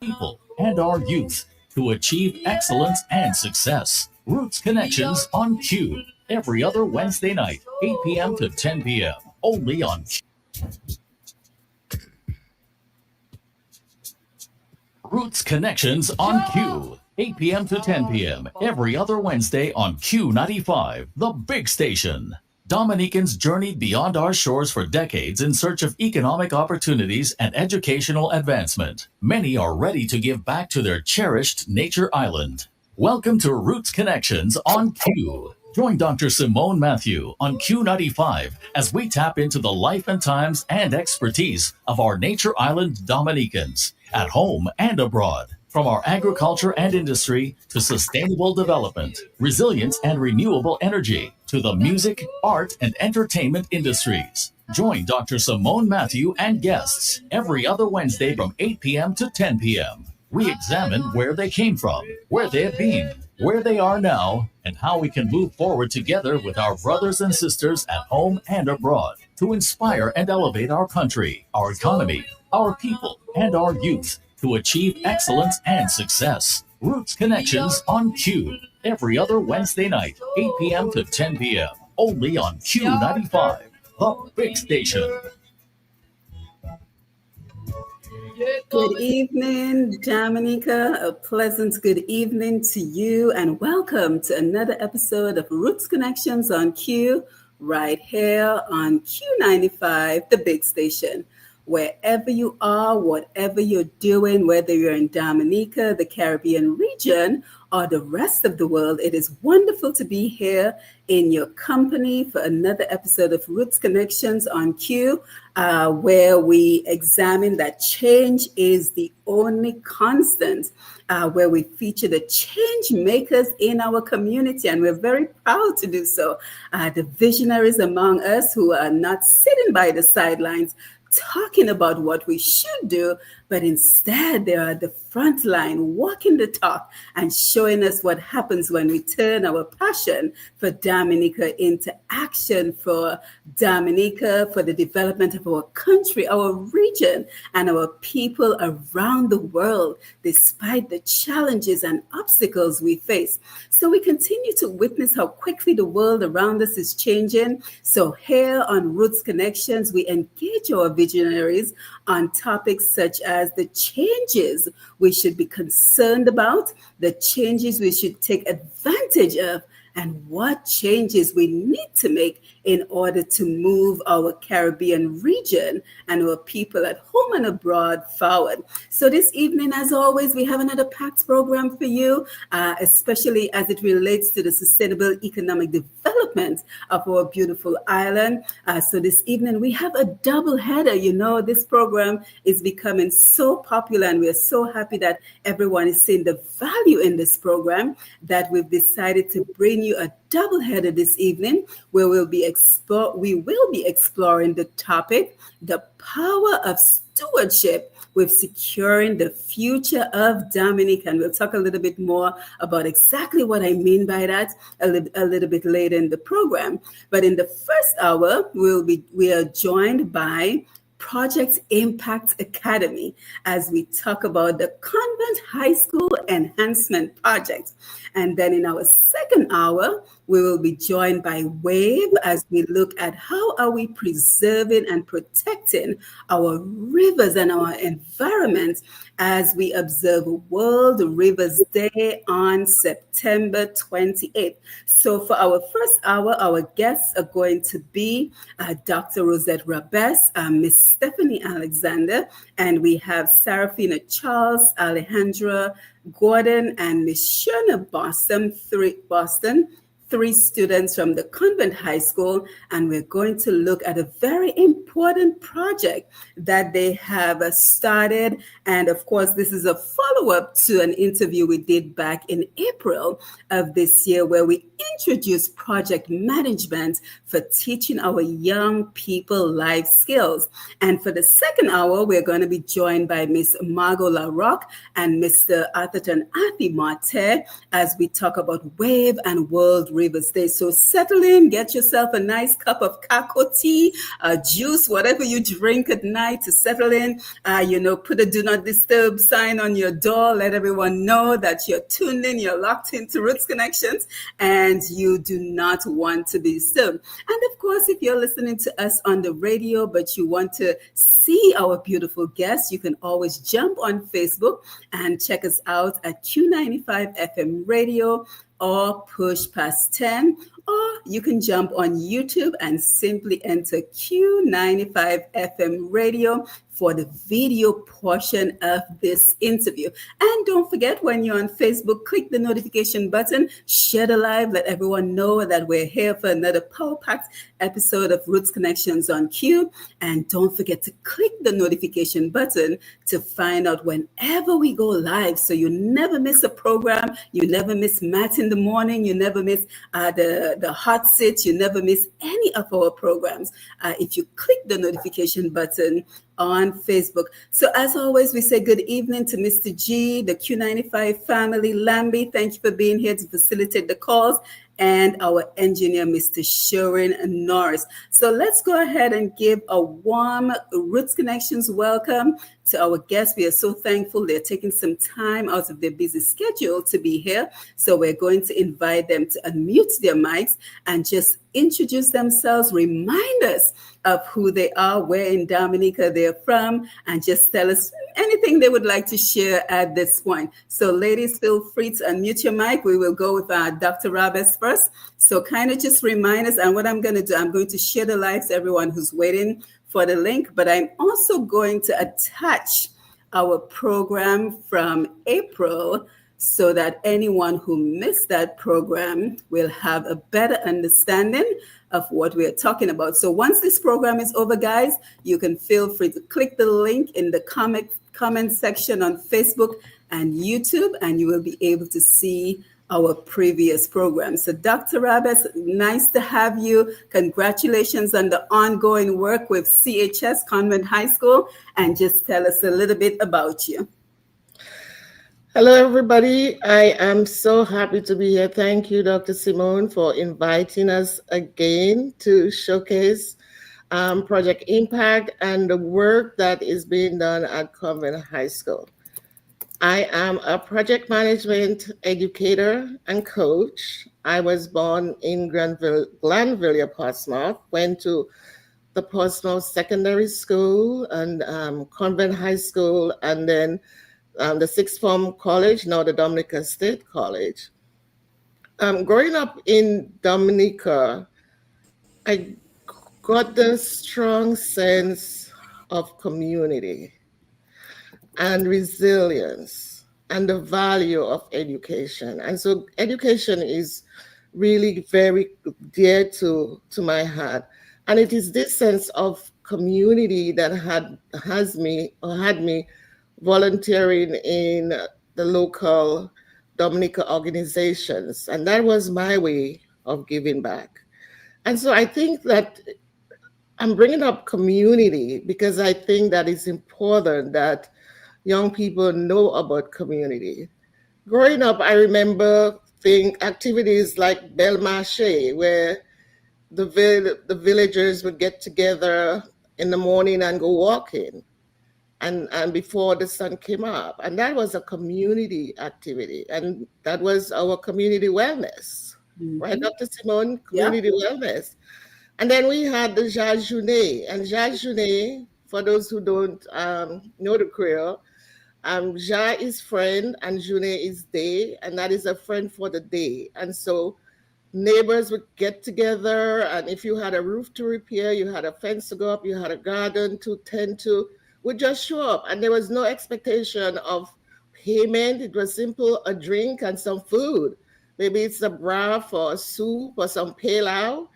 people and our youth to achieve excellence and success. Roots Connections on Q every other Wednesday night, 8 p.m. to 10 p.m. only on Q. Roots Connections on Q, 8 p.m. to 10 p.m. every other Wednesday on Q95, the big station. Dominicans journeyed beyond our shores for decades in search of economic opportunities and educational advancement. Many are ready to give back to their cherished nature island. Welcome to Roots Connections on Q. Join Dr. Simone Matthew on Q95 as we tap into the life and times and expertise of our nature island Dominicans, at home and abroad. From our agriculture and industry to sustainable development, resilience and renewable energy, to the music, art, and entertainment industries. Join Dr. Simone Matthew and guests every other Wednesday from 8 p.m. to 10 p.m. We examine where they came from, where they have been, where they are now, and how we can move forward together with our brothers and sisters at home and abroad to inspire and elevate our country, our economy, our people, and our youth to achieve excellence and success. Roots Connections on Q every other Wednesday night, 8 p.m. to 10 p.m. only on Q95, the big station. Good evening, Dominica. A pleasant good evening to you, and welcome to another episode of Roots Connections on Q, right here on Q95, the big station. Wherever you are, whatever you're doing, whether you're in Dominica, the Caribbean region, or the rest of the world, it is wonderful to be here in your company for another episode of Roots Connections on Q, where we examine that change is the only constant, where we feature the change makers in our community, and we're very proud to do so. The visionaries among us who are not sitting by the sidelines talking about what we should do, but instead they are at the front line walking the talk and showing us what happens when we turn our passion for Dominica into action for Dominica, for the development of our country, our region, and our people around the world, despite the challenges and obstacles we face. So we continue to witness how quickly the world around us is changing. So here on Roots Connections, we engage our visionaries on topics such as the changes we should be concerned about, the changes we should take advantage of, and what changes we need to make in order to move our Caribbean region and our people at home and abroad forward. So this evening, as always, we have another packed program for you, especially as it relates to the sustainable economic development of our beautiful island. So this evening, we have a double header. You know, this program is becoming so popular, and we're so happy that everyone is seeing the value in this program that we've decided to bring you a double header this evening, where we will be exploring the topic, the power of stewardship with securing the future of Dominica. And we'll talk a little bit more about exactly what I mean by that a little bit later in the program. But in the first hour, we are joined by Project Impact Academy as we talk about the Convent High School Enhancement Project. And then in our second hour, we will be joined by W.A.V.E as we look at how are we preserving and protecting our rivers and our environment as we observe World Rivers Day on September 28th. So for our first hour, our guests are going to be Dr. Rosette Rabes, Miss Stephanie Alexander, and we have Serafina Charles, Alejandra Gordon, and Miss Shona Boston, three students from the Convent High School, and we're going to look at a very important project that they have started. And of course, this is a follow-up to an interview we did back in April of this year, where we introduced project management for teaching our young people life skills. And for the second hour, we're going to be joined by Miss Margot LaRocque and Mr. Atherton Athi Marte as we talk about W.A.V.E and World Rivers Day. So settle in, get yourself a nice cup of cocoa tea, juice, whatever you drink at night to settle in. Put a do not disturb sign on your door. Let everyone know that you're tuned in, you're locked into Roots Connections, and you do not want to be disturbed. And of course, if you're listening to us on the radio, but you want to see our beautiful guests, you can always jump on Facebook and check us out at Q95 FM Radio or Push Past 10, or you can jump on YouTube and simply enter Q95 FM Radio for the video portion of this interview. And don't forget, when you're on Facebook, click the notification button, share the live, let everyone know that we're here for another power-packed episode of Roots Connections on Q. And don't forget to click the notification button to find out whenever we go live, so you never miss a program, you never miss Matt in the morning, you never miss the hot sit, you never miss any of our programs if you click the notification button on Facebook. So as always, we say good evening to Mr. G, the Q95 family, Lambie. Thank you for being here to facilitate the calls, and our engineer, Mr. Sharon Norris. So let's go ahead and give a warm Roots Connections welcome to our guests. We are so thankful they're taking some time out of their busy schedule to be here. So we're going to invite them to unmute their mics and just introduce themselves, remind us of who they are, where in Dominica they're from, and just tell us anything they would like to share at this point. So ladies, feel free to unmute your mic. We will go with Dr. Rabes first. So kind of just remind us, and what I'm going to do, I'm going to share the live to everyone who's waiting for the link, but I'm also going to attach our program from April so that anyone who missed that program will have a better understanding of what we are talking about. So once this program is over, guys, you can feel free to click the link in the comment section on Facebook and YouTube, and you will be able to see our previous program. So Dr. Rabes, nice to have you. Congratulations on the ongoing work with CHS Convent High School, and just tell us a little bit about you. Hello, everybody. I am so happy to be here. Thank you, Dr. Simone, for inviting us again to showcase Project Impact and the work that is being done at Convent High School. I am a project management educator and coach. I was born in Glanville, Portsmouth, went to the Portsmouth Secondary School and Convent High School, and then the sixth form college, now the Dominica State College. Growing up in Dominica, I got the strong sense of community and resilience and the value of education. And so education is really very dear to my heart. And it is this sense of community that had me volunteering in the local Dominica organizations. And that was my way of giving back. And so I think that I'm bringing up community because I think that it's important that young people know about community. Growing up, I remember activities like Belle Marché, where the villagers would get together in the morning and go walking, and before the sun came up. And that was a community activity. And that was our community wellness, right, Dr. Simone? Community wellness. And then we had the Jajouné. And Jajouné, for those who don't know the Creole, Ja is friend and Journée is day, and that is a friend for the day. And so neighbors would get together, and if you had a roof to repair, you had a fence to go up, you had a garden to tend to, would just show up. And there was no expectation of payment. It was simple, a drink and some food. Maybe it's a broth or a soup or some pilau.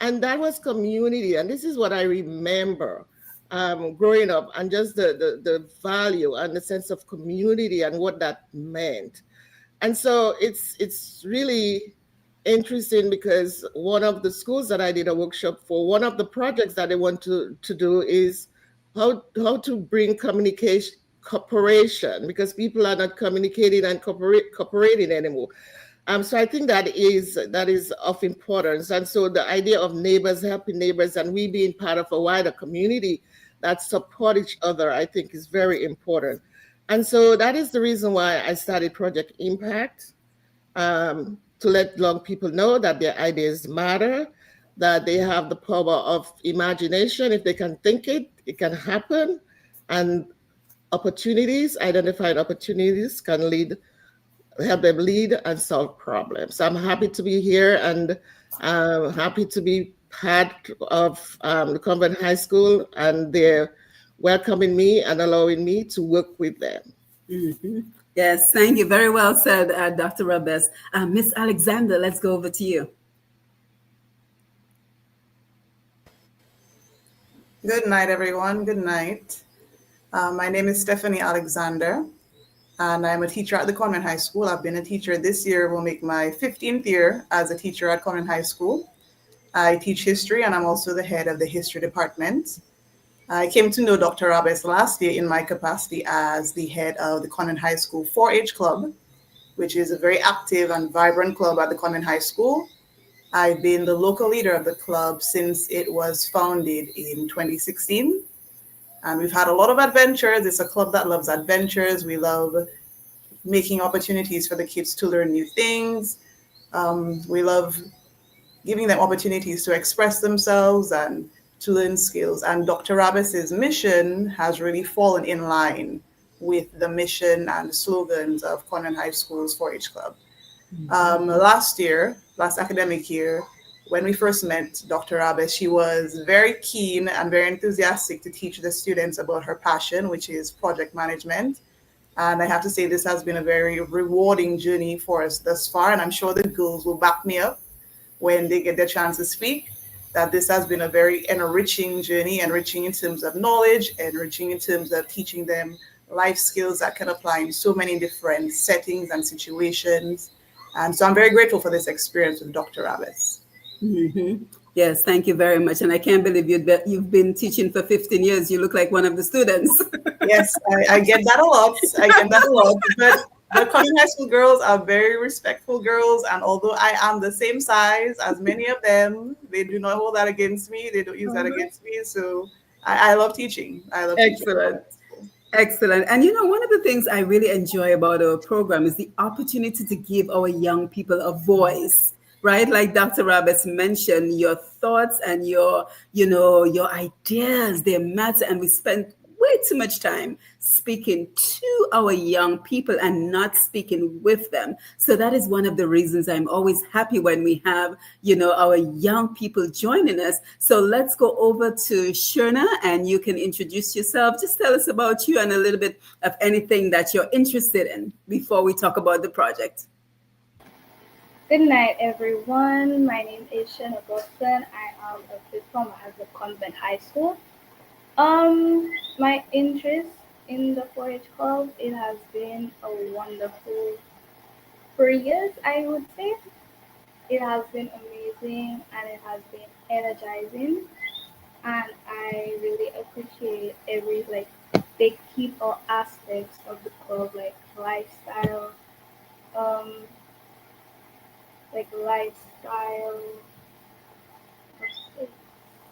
And that was community. And this is what I remember growing up, and just the value and the sense of community and what that meant. And so it's really interesting because one of the schools that I did a workshop for, one of the projects that they want to do is how to bring cooperation, because people are not communicating and cooperating anymore. So I think that is of importance. And so the idea of neighbors helping neighbors and we being part of a wider community that support each other, I think is very important. And so that is the reason why I started Project Impact, to let young people know that their ideas matter, that they have the power of imagination. If they can think it, it can happen. And identified opportunities can help them lead and solve problems. I'm happy to be here and happy to be part of the Convent High School, and they're welcoming me and allowing me to work with them. Mm-hmm. Yes, thank you. Very well said, Dr. Rabes. Miss Alexander, let's go over to you. Good night, everyone. Good night. My name is Stephanie Alexander, and I'm a teacher at the Convent High School. I've been a teacher this year, will make my 15th year as a teacher at Convent High School. I teach history, and I'm also the head of the history department. I came to know Dr. Rabes last year in my capacity as the head of the Convent High School 4-H Club, which is a very active and vibrant club at the Convent High School. I've been the local leader of the club since it was founded in 2016. And we've had a lot of adventures. It's a club that loves adventures. We love making opportunities for the kids to learn new things. We love giving them opportunities to express themselves and to learn skills. And Dr. Rabes's mission has really fallen in line with the mission and the slogans of Convent High School's 4-H Club. Last academic year, when we first met Dr. Rabes, she was very keen and very enthusiastic to teach the students about her passion, which is project management. And I have to say, this has been a very rewarding journey for us thus far. And I'm sure the girls will back me up when they get the chance to speak, that this has been a very enriching journey, enriching in terms of knowledge, enriching in terms of teaching them life skills that can apply in so many different settings and situations. And so I'm very grateful for this experience with Dr. Rabes. Mm-hmm. Yes, thank you very much. And I can't believe you've been teaching for 15 years. You look like one of the students. Yes, I get that a lot. But the Convent High School girls are very respectful girls. And although I am the same size as many of them, they do not hold that against me. They don't use that against me. So I love teaching. Excellent. Excellent. And one of the things I really enjoy about our program is the opportunity to give our young people a voice, right? Like Dr. Rabes mentioned, your thoughts and your ideas, they matter. And we spend way too much time speaking to our young people and not speaking with them. So that is one of the reasons I'm always happy when we have, our young people joining us. So let's go over to Shirna, and you can introduce yourself. Just tell us about you and a little bit of anything that you're interested in before we talk about the project. Good night, everyone. My name is Shirna Boston. I am a fifth former at the Convent High School. My interest in the 4-H Club, it has been a wonderful 4 years, I would say. It has been amazing and it has been energizing. And I really appreciate they keep all aspects of the club, like lifestyle,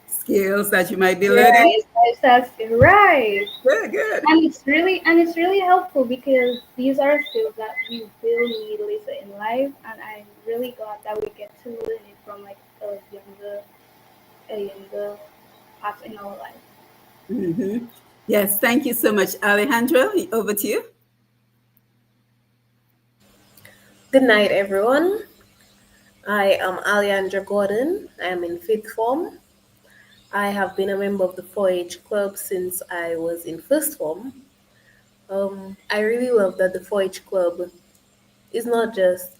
skills that you might be learning. Right. Good. And it's really helpful because these are skills that we will need later in life, and I'm really glad that we get to learn it from a younger part in our life. Mm-hmm. Yes, thank you so much, Alejandro. Over to you. Good night, everyone. I am Alejandra Gordon. I am in fifth form. I have been a member of the 4-H Club since I was in first form. I really love that the 4-H Club is not just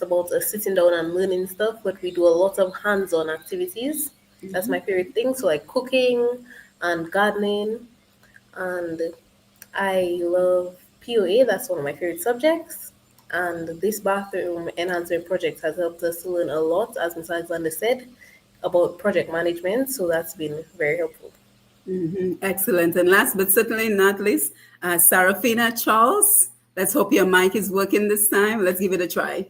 about us sitting down and learning stuff, but we do a lot of hands-on activities. Mm-hmm. That's my favorite thing. So like cooking and gardening, and I love POA. That's one of my favorite subjects. And this bathroom enhancement project has helped us to learn a lot, as Ms. Alexander said, about project management. So that's been very helpful. Mm-hmm. Excellent. And last but certainly not least, Sarafina Charles. Let's hope your mic is working this time. Let's give it a try.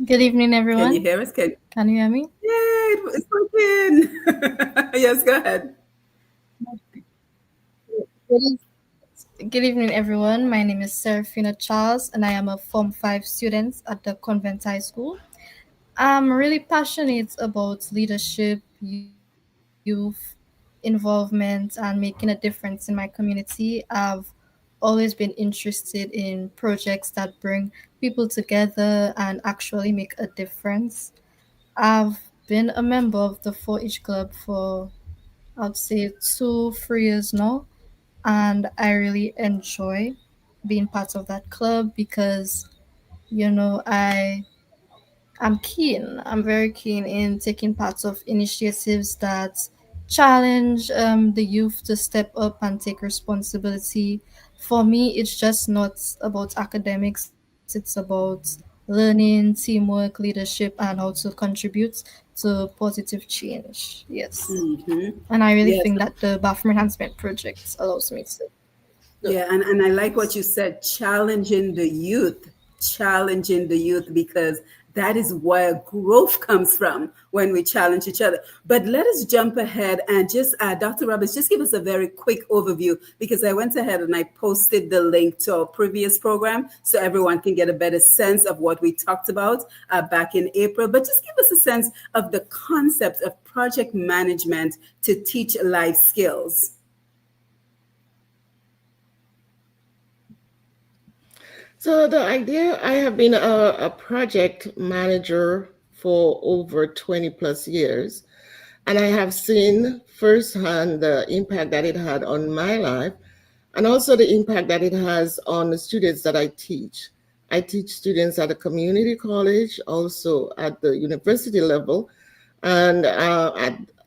Good evening, Can you everyone. hear us? Can you hear me? Yay, it's working. Yes, go ahead. Good, Good evening, everyone. My name is Serafina Charles, and I am a Form 5 student at the Convent High School. I'm really passionate about leadership, youth involvement, and making a difference in my community. I've always been interested in projects that bring people together and actually make a difference. I've been a member of the 4-H Club for, I'd say, 3 years now, and I really enjoy being part of that club because I'm keen. I'm very keen in taking part of initiatives that challenge the youth to step up and take responsibility. For me, it's just not about academics. It's about learning, teamwork, leadership, and how to contribute to positive change. Yes, Mm-hmm. and I really Yes. think that the bathroom enhancement project allows me to. Yeah, and I like what you said, challenging the youth, because that is where growth comes from when we challenge each other. But let us jump ahead and just, Dr. Roberts, just give us a very quick overview, because I went ahead and I posted the link to our previous program so everyone can get a better sense of what we talked about back in April. But just give us a sense of the concept of project management to teach life skills. So the idea, I have been a project manager for over 20 plus years, and I have seen firsthand the impact that it had on my life and also the impact that it has on the students that I teach. I teach students at a community college, also at the university level, and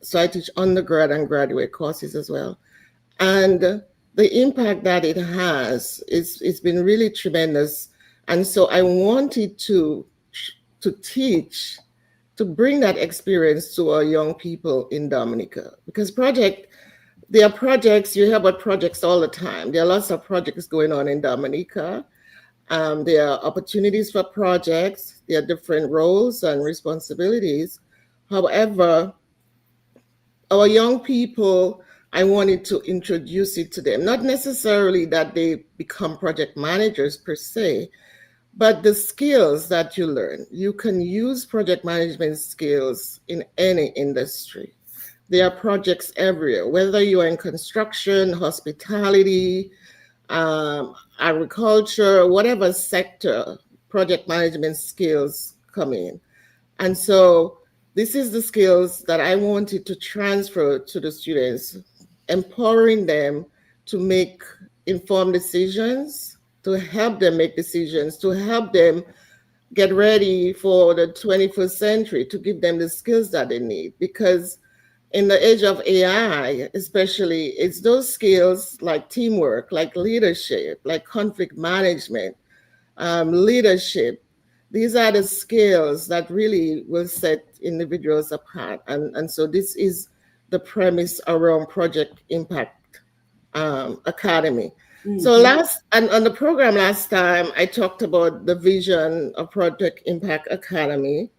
so I teach undergrad and graduate courses as well. And the impact that it has is it's been really tremendous. And so I wanted to teach, to bring that experience to our young people in Dominica, because there are projects, you hear about projects all the time. There are lots of projects going on in Dominica. There are opportunities for projects. There are different roles and responsibilities. However, our young people, I wanted to introduce it to them. Not necessarily that they become project managers per se, but the skills that you learn. You can use project management skills in any industry. There are projects everywhere, whether you are in construction, hospitality, agriculture, whatever sector, project management skills come in. And so this is the skills that I wanted to transfer to the students, empowering them to make informed decisions, to help them make decisions, to help them get ready for the 21st century, to give them the skills that they need. Because in the age of AI, especially, it's those skills like teamwork, like leadership, like conflict management, leadership. These are the skills that really will set individuals apart. And so this is the premise around Project Impact Academy. So on the program last time, I talked about the vision of Project Impact Academy.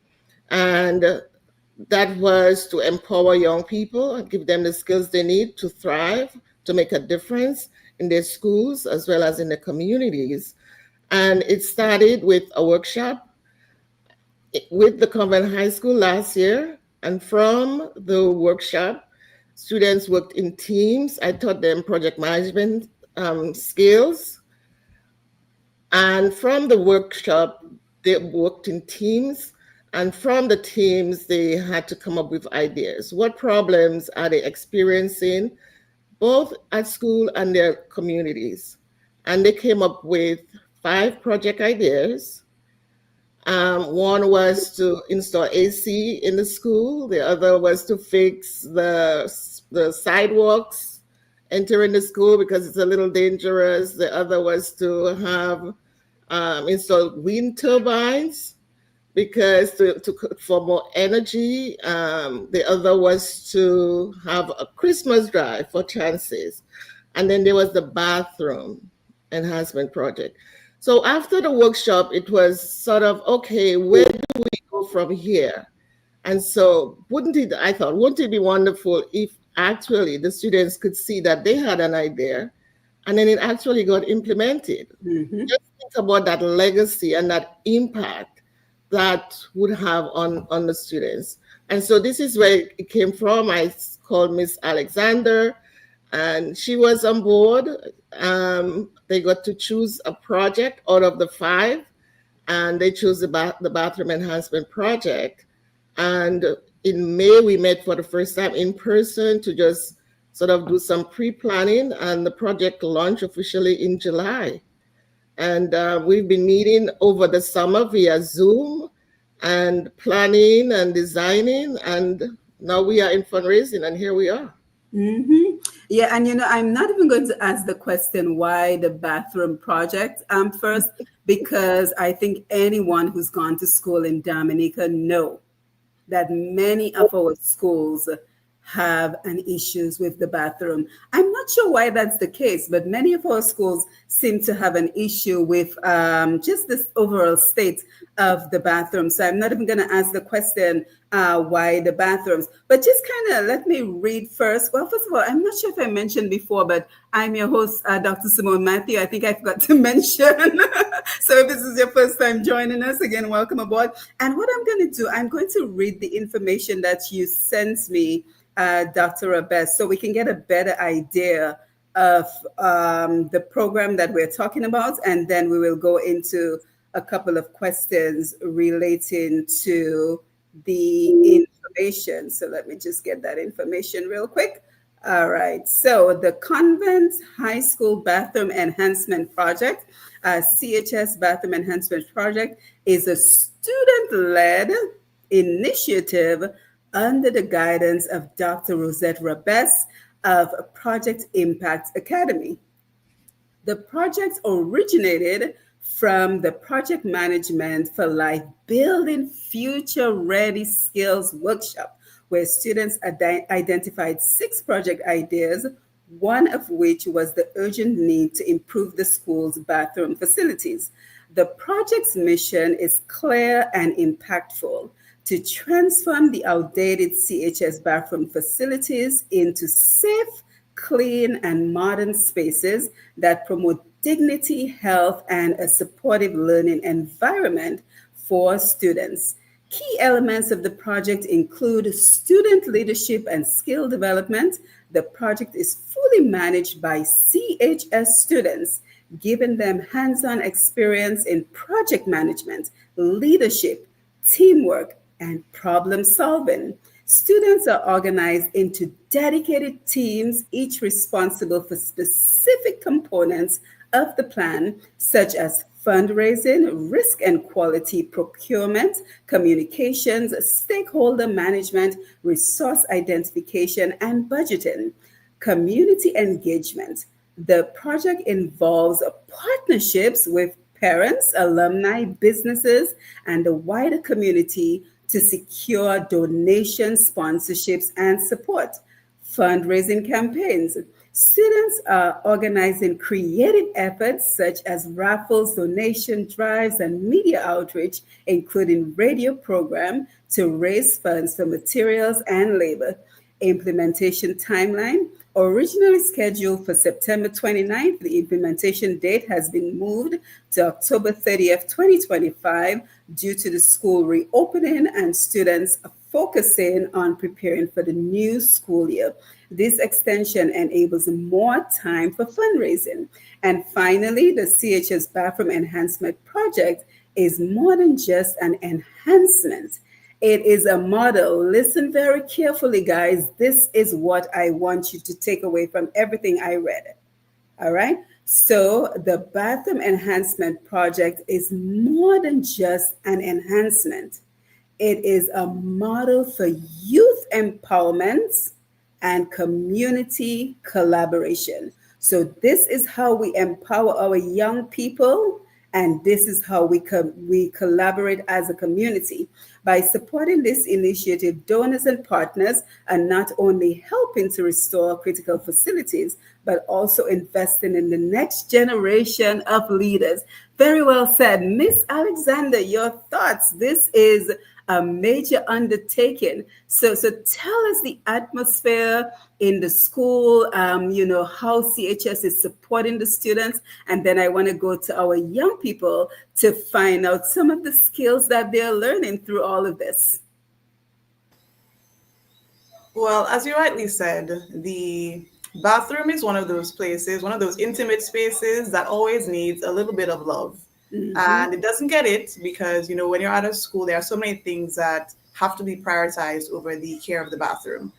And that was to empower young people and give them the skills they need to thrive, to make a difference in their schools as well as in the communities. And it started with a workshop with the Convent High School last year. And from the workshop, students worked in teams. I taught them project management skills. And from the workshop, they worked in teams. And from the teams, they had to come up with ideas. What problems are they experiencing, both at school and their communities? And they came up with 5 project ideas. One was to install AC in the school. The other was to fix the sidewalks entering the school because it's a little dangerous. The other was to have install wind turbines because for more energy. The other was to have a Christmas drive for chances. And then there was the bathroom enhancement project. So after the workshop, it was sort of, okay, where do do we go from here? And so I thought, wouldn't it be wonderful if actually the students could see that they had an idea and then it actually got implemented? Just think about that legacy and that impact that would have on the students. And so this is where it came from. I called Miss Alexander and she was on board. They got to choose a project out of the 5, and they chose the bathroom enhancement project. And in May, we met for the first time in person to just sort of do some pre-planning, and the project launched officially in July. And we've been meeting over the summer via Zoom and planning and designing, and now we are in fundraising, and here we are. Yeah, and I'm not even going to ask the question why the bathroom project first, because I think anyone who's gone to school in Dominica know that many of our schools have an issues with the bathroom. I'm not sure why that's the case, but many of our schools seem to have an issue with just this overall state of the bathroom. So I'm not even going to ask the question why the bathrooms, but just kind of let me read first. Well, first of all, I'm not sure if I mentioned before, but I'm your host, Dr. Simone Matthew. I think I forgot to mention. So if this is your first time joining us, again, welcome aboard. And what I'm going to do, I'm going to read the information that you sent me, Dr. Abes, so we can get a better idea of the program that we're talking about. And then we will go into a couple of questions relating to the information. So let me just get that information real quick. All right. So the Convent High School Bathroom Enhancement Project, CHS Bathroom Enhancement Project, is a student-led initiative under the guidance of Dr. Rosette Rabes of Project Impact Academy. The project originated from the Project Management for Life Building Future Ready Skills workshop, where students identified 6 project ideas, one of which was the urgent need to improve the school's bathroom facilities. The project's mission is clear and impactful: to transform the outdated CHS bathroom facilities into safe, clean, and modern spaces that promote dignity, health, and a supportive learning environment for students. Key elements of the project include student leadership and skill development. The project is fully managed by CHS students, giving them hands-on experience in project management, leadership, teamwork, and problem solving. Students are organized into dedicated teams, each responsible for specific components of the plan, such as fundraising, risk and quality procurement, communications, stakeholder management, resource identification, and budgeting. Community engagement. The project involves partnerships with parents, alumni, businesses, and the wider community to secure donations, sponsorships, and support. Fundraising campaigns. Students are organizing creative efforts such as raffles, donation drives, and media outreach, including radio program, to raise funds for materials and labor. Implementation timeline. Originally scheduled for September 29th, the implementation date has been moved to October 30th, 2025, due to the school reopening and students focusing on preparing for the new school year. This extension enables more time for fundraising. And finally, the CHS Bathroom Enhancement Project is more than just an enhancement. It is a model. Listen very carefully, guys. This is what I want you to take away from everything I read. All right. So the Bathroom Enhancement Project is more than just an enhancement. It is a model for youth empowerment and community collaboration. So this is how we empower our young people And this is how we collaborate as a community. By supporting this initiative, donors and partners are not only helping to restore critical facilities, but also investing in the next generation of leaders. Very well said. Miss Alexander, your thoughts. This is a major undertaking. So tell us the atmosphere in the school, how CHS is supporting the students. And then I want to go to our young people to find out some of the skills that they're learning through all of this. Well, as you rightly said, the bathroom is one of those places, one of those intimate spaces that always needs a little bit of love. And it doesn't get it because, when you're out of school, there are so many things that have to be prioritized over the care of the bathroom.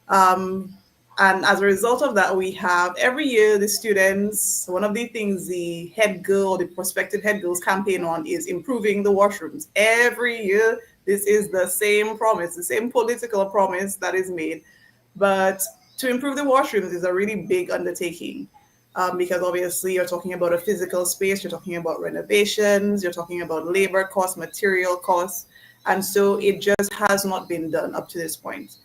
Um, and as a result of that, we have every year the students, one of the things the head girl, the prospective head girls campaign on is improving the washrooms. Every year, this is the same promise, the same political promise that is made. But to improve the washrooms is a really big undertaking. Because obviously you're talking about a physical space, you're talking about renovations, you're talking about labor costs, material costs, and so it just has not been done up to this point.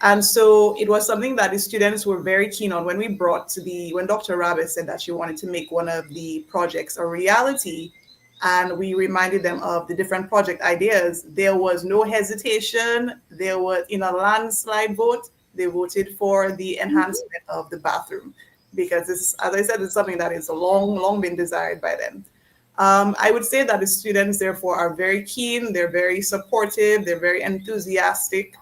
And so it was something that the students were very keen on when when Dr. Rabbit said that she wanted to make one of the projects a reality. And we reminded them of the different project ideas. There was no hesitation. There was, in a landslide vote, they voted for the enhancement of the bathroom because this, as I said, is something that is long, long been desired by them. I would say that the students, therefore, are very keen, they're very supportive, they're very enthusiastic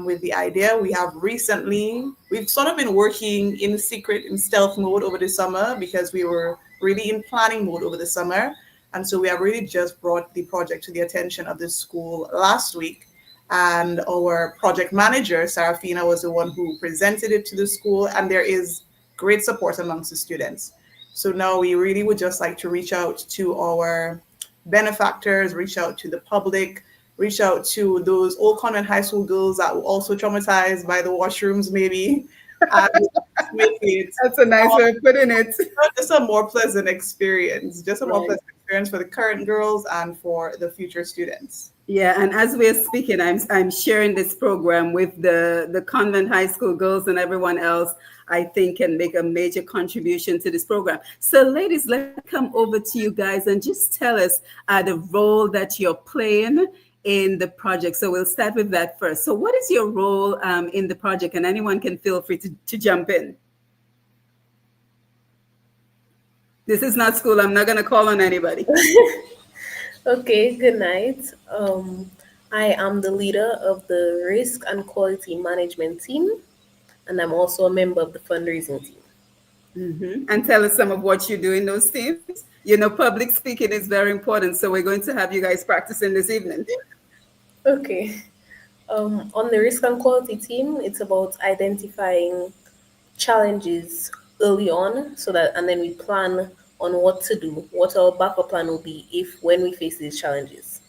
with the idea. We've sort of been working in secret, in stealth mode over the summer because we were really in planning mode over the summer. And so we have really just brought the project to the attention of the school last week. And our project manager, Sarafina, was the one who presented it to the school. And there is great support amongst the students. So now we really would just like to reach out to our benefactors, reach out to the public, reach out to those old convent high school girls that were also traumatized by the washrooms, maybe, and make it That's a nice way of putting it. just a more pleasant experience, just a more pleasant experience for the current girls and for the future students. Yeah, and as we're speaking, I'm sharing this program with the convent high school girls and everyone else I think can make a major contribution to this program. So ladies, let me come over to you guys and just tell us the role that you're playing in the project. So we'll start with that first. So what is your role in the project? And anyone can feel free to jump in. This is not school. I'm not going to call on anybody. Okay, good night. I am the leader of the risk and quality management team, and I'm also a member of the fundraising team. And tell us some of what you do in those teams. Public speaking is very important. So we're going to have you guys practicing this evening. Okay. On the risk and quality team, it's about identifying challenges early on and then we plan on what to do, what our backup plan will be if when we face these challenges.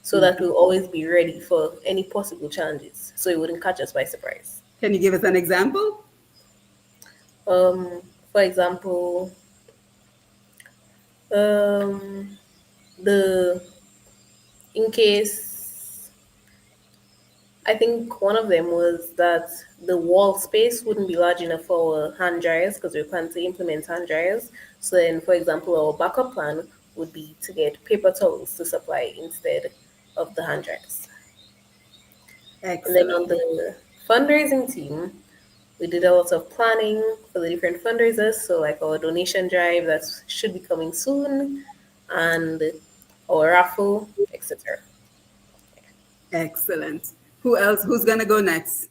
So that we'll always be ready for any possible challenges. So it wouldn't catch us by surprise. Can you give us an example? For example, the in case I think one of them was that the wall space wouldn't be large enough for our hand dryers because we plan to implement hand dryers. So then, for example, our backup plan would be to get paper towels to supply instead of the hand dryers. Excellent. And then on the fundraising team, we did a lot of planning for the different fundraisers. So like our donation drive that should be coming soon and our raffle, etc. Excellent. Who else? Who's going to go next?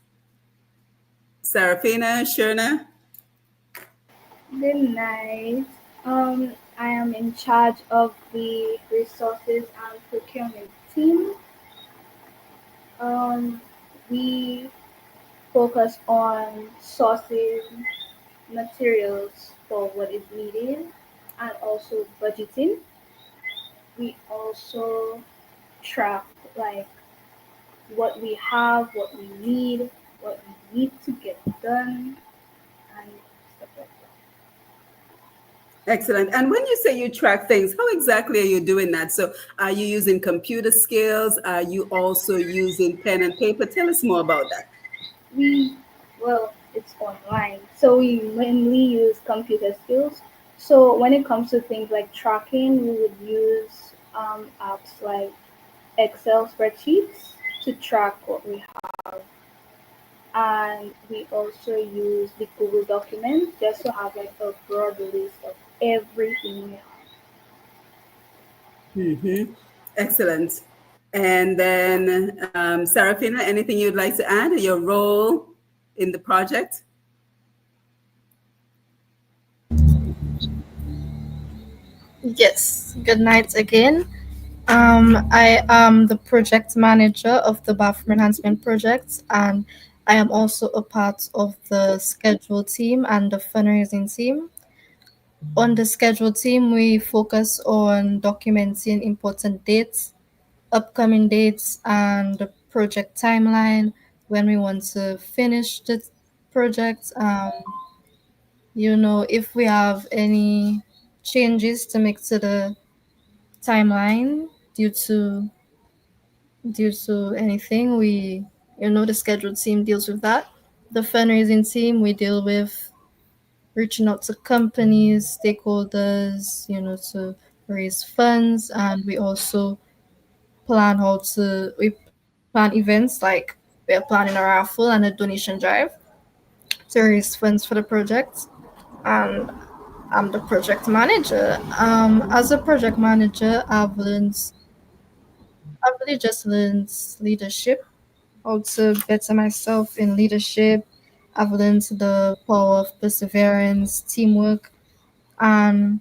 Sarafina, Sherna? Good night. I am in charge of the resources and procurement team. We focus on sourcing materials for what is needed and also budgeting. We also track like what we have, what we need, what we need to get done, and stuff like that. Excellent. And when you say you track things, how exactly are you doing that? So, are you using computer skills? Are you also using pen and paper? Tell us more about that. We, well, it's online, so we mainly use computer skills. So when it comes to things like tracking, we would use apps like Excel spreadsheets to track what we have, and we also use the Google document just to have like a broad list of everything we have. Mm-hmm. Excellent. And then, Sarafina, anything you'd like to add? Your role in the project? Yes, good night again. I am the project manager of the bathroom enhancement project, and I am also a part of the schedule team and the fundraising team. On the schedule team, we focus on documenting important dates, upcoming dates, and the project timeline when we want to finish the project. If we have any changes to make to the timeline due to anything, the scheduled team deals with that. The fundraising team, we deal with reaching out to companies, stakeholders, to raise funds, and we also we plan events like we're planning a raffle and a donation drive to raise funds for the project. And I'm the project manager. As a project manager, I've really just learned leadership, how to better myself in leadership. I've learned the power of perseverance, teamwork, and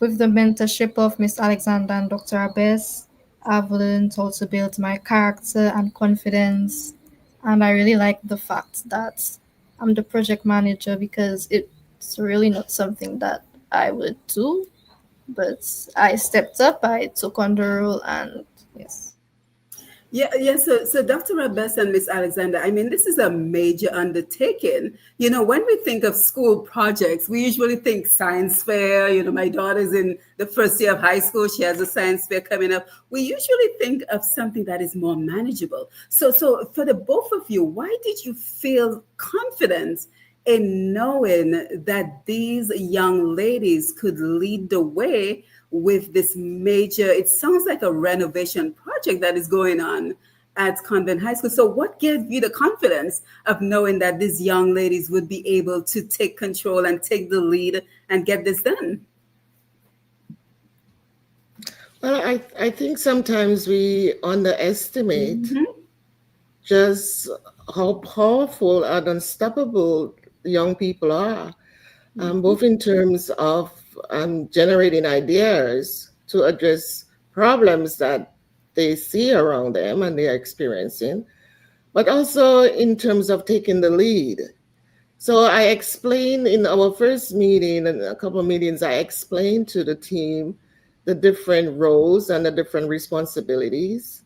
with the mentorship of Miss Alexander and Dr. Abes, I've learned how to build my character and confidence. And I really like the fact that I'm the project manager because it's really not something that I would do, but I stepped up, I took on the role, and yes. Yeah, yeah. So Dr. Rabes and Miss Alexander, I mean, this is a major undertaking. When we think of school projects, we usually think science fair. My daughter's in the first year of high school. She has a science fair coming up. We usually think of something that is more manageable. So for the both of you, why did you feel confident in knowing that these young ladies could lead the way with this major, it sounds like a renovation project that is going on at Convent High School? So what gave you the confidence of knowing that these young ladies would be able to take control and take the lead and get this done? Well, I think sometimes we underestimate just how powerful and unstoppable young people are, both in terms of generating ideas to address problems that they see around them and they are experiencing, but also in terms of taking the lead. So I explained in our first meeting and a couple of meetings, I explained to the team the different roles and the different responsibilities,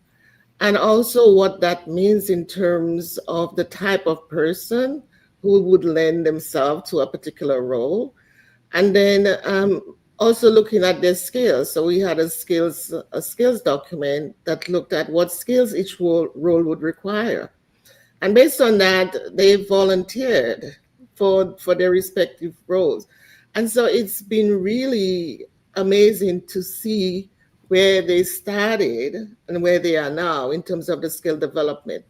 and also what that means in terms of the type of person who would lend themselves to a particular role. And then also looking at their skills. So we had a skills document that looked at what skills each role would require. And based on that, they volunteered for their respective roles. And so it's been really amazing to see where they started and where they are now in terms of the skill development.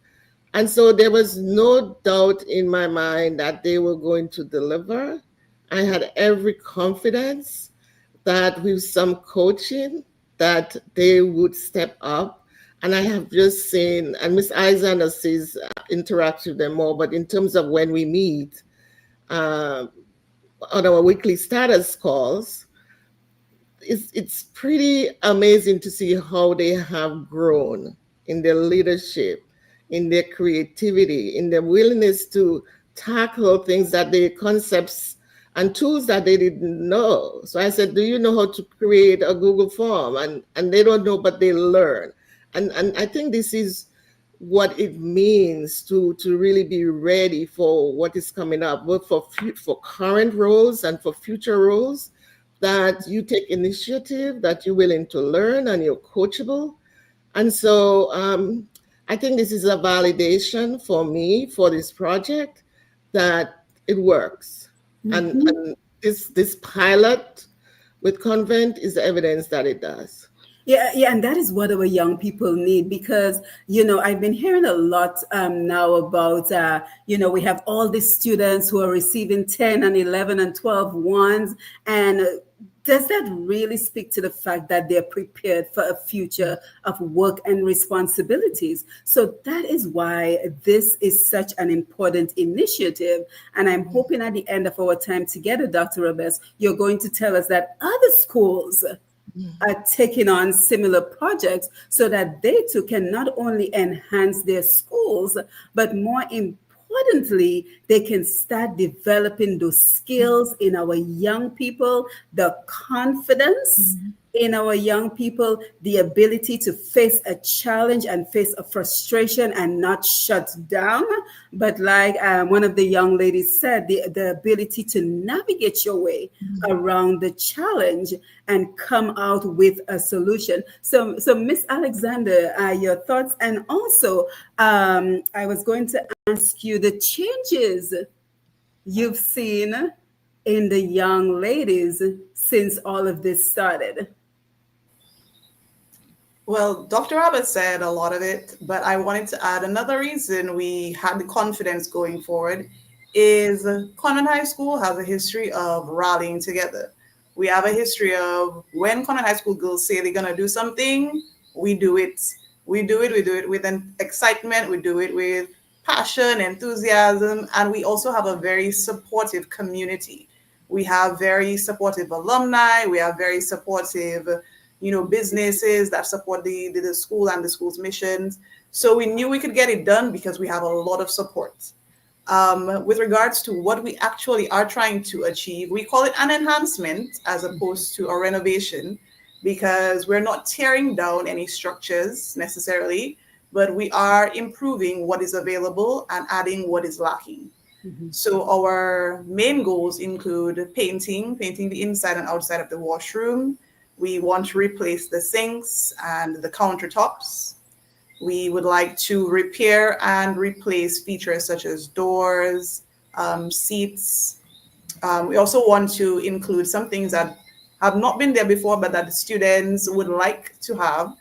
And so there was no doubt in my mind that they were going to deliver. I had every confidence that with some coaching that they would step up. And I have just seen, and Miss Alexander says interact with them more, but in terms of when we meet on our weekly status calls, it's pretty amazing to see how they have grown in their leadership, in their creativity, in their willingness to tackle things that they concepts and tools that they didn't know. So I said, do you know how to create a Google form? And they don't know, but they learn. And I think this is what it means to really be ready for what is coming up, both for current roles and for future roles, that you take initiative, that you're willing to learn and you're coachable. And so I think this is a validation for me for this project that it works. And this pilot with Convent is evidence that it does. Yeah, yeah, and that is what our young people need because, I've been hearing a lot now about, we have all these students who are receiving 10 and 11 and 12 ones. And does that really speak to the fact that they're prepared for a future of work and responsibilities? So that is why this is such an important initiative. And I'm hoping at the end of our time together, Dr. Rabes, you're going to tell us that other schools are taking on similar projects so that they too can not only enhance their schools, but more importantly, they can start developing those skills in our young people, the confidence in our young people, the ability to face a challenge and face a frustration and not shut down. But like one of the young ladies said, the ability to navigate your way around the challenge and come out with a solution. So Miss Alexander, your thoughts, and also I was going to ask you the changes you've seen in the young ladies since all of this started. Well, Dr. Robert said a lot of it, but I wanted to add another reason we had the confidence going forward is Convent High School has a history of rallying together. We have a history of when Convent High School girls say they're going to do something, we do it. We do it with an excitement, we do it with passion, enthusiasm, and we also have a very supportive community. We have very supportive alumni, we have very supportive businesses that support the school and the school's missions. So we knew we could get it done because we have a lot of support. With regards to what we actually are trying to achieve, we call it an enhancement as opposed to a renovation because we're not tearing down any structures necessarily, but we are improving what is available and adding what is lacking. So our main goals include painting the inside and outside of the washroom. We want to replace the sinks and the countertops. We would like to repair and replace features such as doors, seats. We also want to include some things that have not been there before, but that the students would like to have,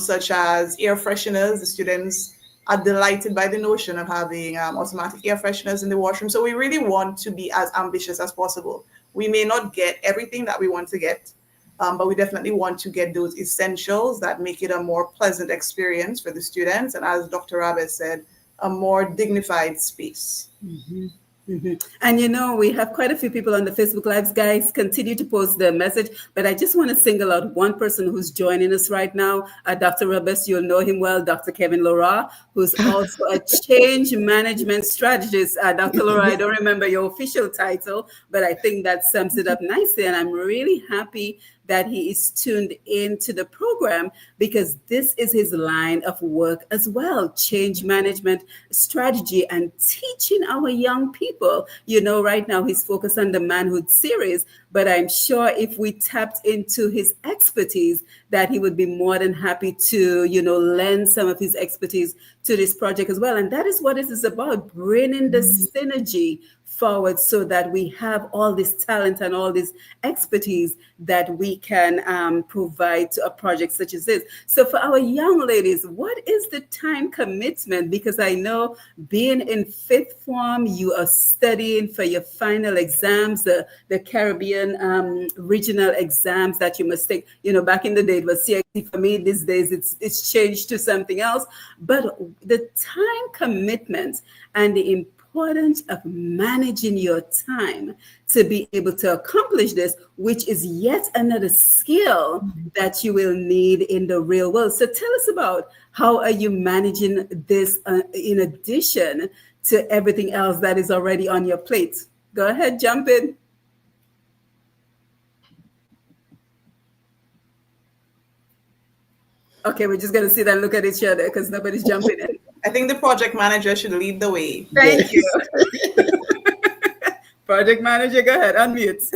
such as air fresheners. The students are delighted by the notion of having automatic air fresheners in the washroom. So we really want to be as ambitious as possible. We may not get everything that we want to get, but we definitely want to get those essentials that make it a more pleasant experience for the students. And as Dr. Rabes said, a more dignified space. And we have quite a few people on the Facebook Lives. Guys, continue to post the message. But I just want to single out one person who's joining us right now. Dr. Rabes, you'll know him well, Dr. Kevin Laura, who's also a change management strategist. Dr. Laura, I don't remember your official title, but I think that sums it up nicely. And I'm really happy that he is tuned into the program because this is his line of work as well, change management strategy and teaching our young people. Right now he's focused on the manhood series, but I'm sure if we tapped into his expertise that he would be more than happy to, lend some of his expertise to this project as well. And that is what it is about, bringing the synergy forward so that we have all this talent and all this expertise that we can provide to a project such as this. So for our young ladies, what is the time commitment? Because I know being in fifth form, you are studying for your final exams, the Caribbean regional exams that you must take. Back in the day it was CXC for me. These days it's changed to something else. But the time commitment and the importance of managing your time to be able to accomplish this, which is yet another skill that you will need in the real world. So tell us about how are you managing this in addition to everything else that is already on your plate. Go ahead, jump in. Okay, we're just going to sit and look at each other because nobody's jumping in. I think the project manager should lead the way. Thank you. Yes. Project manager, go ahead, unmute.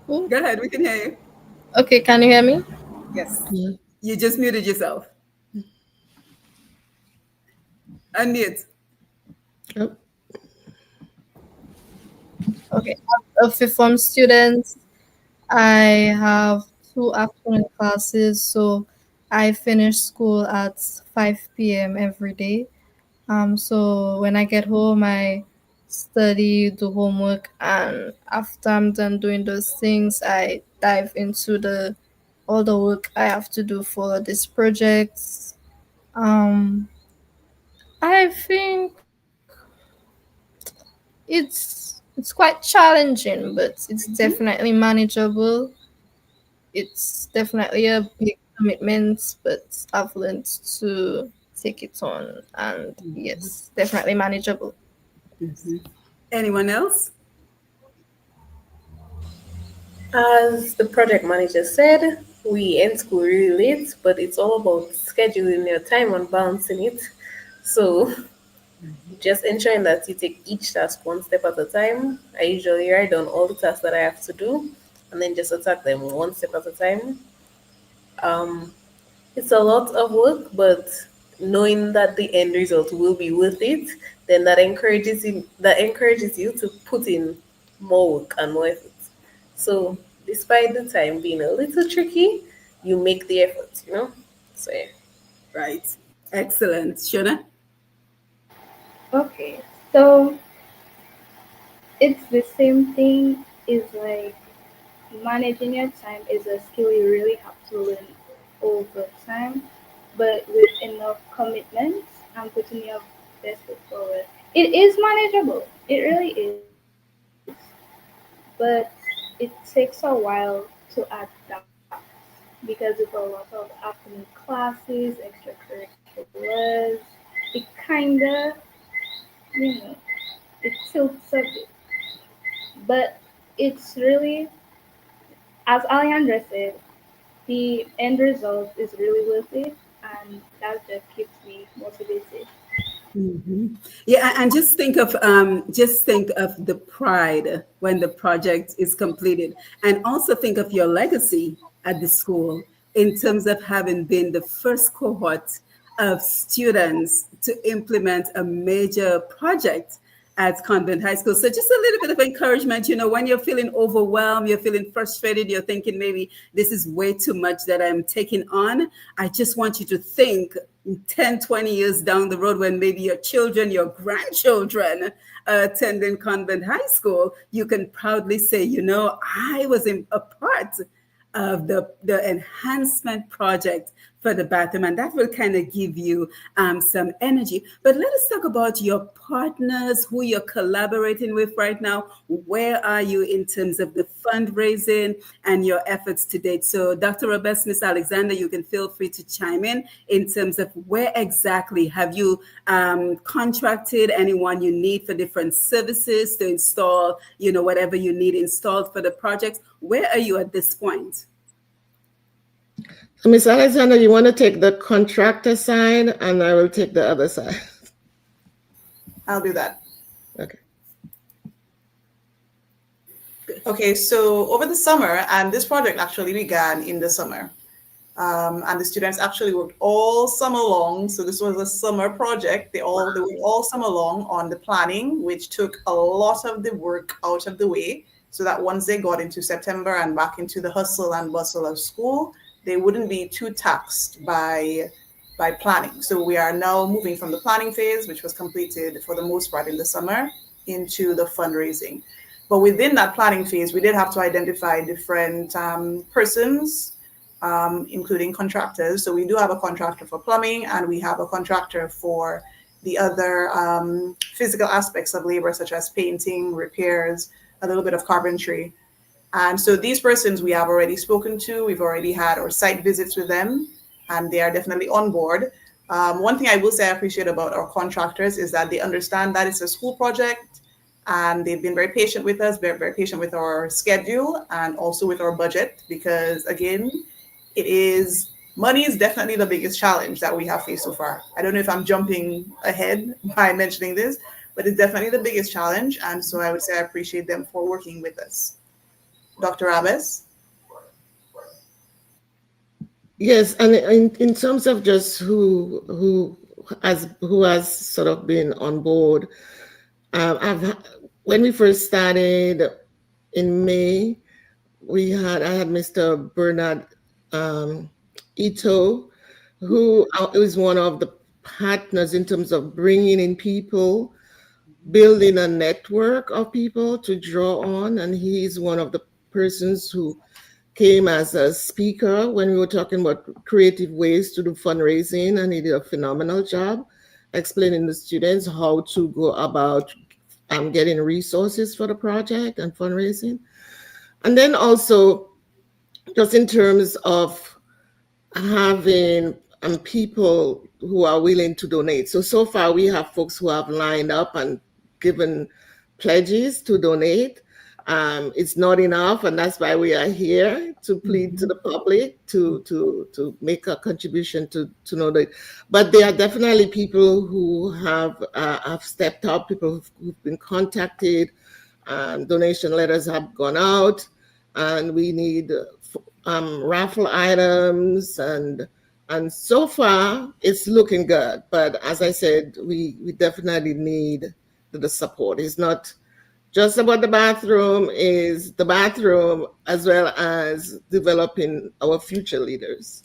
Ooh. Go ahead, we can hear you. Okay, can you hear me? Yes. Yeah. You just muted yourself. Unmute. Oh, Okay, as a fifth form student, I have two afternoon classes, so I finish school at 5 p.m. every day. So when I get home, I study, do homework, and after I'm done doing those things, I dive into the all the work I have to do for this project. Um, I think it's quite challenging, but it's Mhm. definitely manageable. It's definitely a big commitment, but I've learned to take it on, and yes, definitely manageable. Mhm. Anyone else? As the project manager said, we end school really late, but it's all about scheduling your time and balancing it. So just ensuring that you take each task one step at a time. I usually write down all the tasks that I have to do and then just attack them one step at a time. Um, it's a lot of work, but knowing that the end result will be worth it, then that encourages you to put in more work and more effort. So despite the time being a little tricky, you make the effort. So yeah. Right. Excellent. Shona? Okay, so it's the same thing. Is like managing your time is a skill you really have to learn over time, but with enough commitment and putting your best foot forward, it is manageable. It really is, but it takes a while to adapt because of a lot of afternoon classes, extracurriculars. It kinda, you know, it tilts a bit, but it's really, as Alejandra said, the end result is really worth it, and that just keeps me motivated. Mhm. Yeah, and just think of the pride when the project is completed, and also think of your legacy at the school in terms of having been the first cohort of students to implement a major project at Convent High School. So just a little bit of encouragement, when you're feeling overwhelmed, you're feeling frustrated, you're thinking maybe this is way too much that I'm taking on. I just want you to think 10, 20 years down the road when maybe your children, your grandchildren attending Convent High School, you can proudly say, I was a part of the enhancement project for the bathroom, and that will kind of give you some energy. But let us talk about your partners, who you're collaborating with right now. Where are you in terms of the fundraising and your efforts to date? So, Dr. Robes, Miss Alexander, you can feel free to chime in terms of where exactly have you contracted anyone you need for different services to install, whatever you need installed for the project. Where are you at this point? So, Miss Alexander, you want to take the contractor side, and I will take the other side. I'll do that. Okay. Okay, so over the summer, and this project actually began in the summer. And the students actually worked all summer long. So this was a summer project. They worked all summer long on the planning, which took a lot of the work out of the way, so that once they got into September and back into the hustle and bustle of school, they wouldn't be too taxed by planning. So we are now moving from the planning phase, which was completed for the most part in the summer, into the fundraising. But within that planning phase, we did have to identify different persons, including contractors. So we do have a contractor for plumbing, and we have a contractor for the other physical aspects of labor, such as painting, repairs, a little bit of carpentry. And so these persons we have already spoken to, we've already had our site visits with them, and they are definitely on board. One thing I will say I appreciate about our contractors is that they understand that it's a school project, And they've been very patient with us, very patient with our schedule and also with our budget, because again, money is definitely the biggest challenge that we have faced so far. I don't know if I'm jumping ahead by mentioning this, but it's definitely the biggest challenge. And so I would say I appreciate them for working with us. Dr. Abbas? Yes, and in terms of just who has sort of been on board, when we first started in May, I had Mr. Bernard Ito, who is one of the partners in terms of bringing in people, building a network of people to draw on, and he's one of the persons who came as a speaker when we were talking about creative ways to do fundraising, and he did a phenomenal job explaining to students how to go about getting resources for the project and fundraising. And then also, just in terms of having people who are willing to donate. So far, we have folks who have lined up and given pledges to donate. It's not enough, and that's why we are here to plead to the public to make a contribution to know that. But there are definitely people who have stepped up, people who've been contacted, donation letters have gone out, and we need raffle items, and so far it's looking good. But as I said, we definitely need the support. It's not just about the bathroom, is the bathroom as well as developing our future leaders.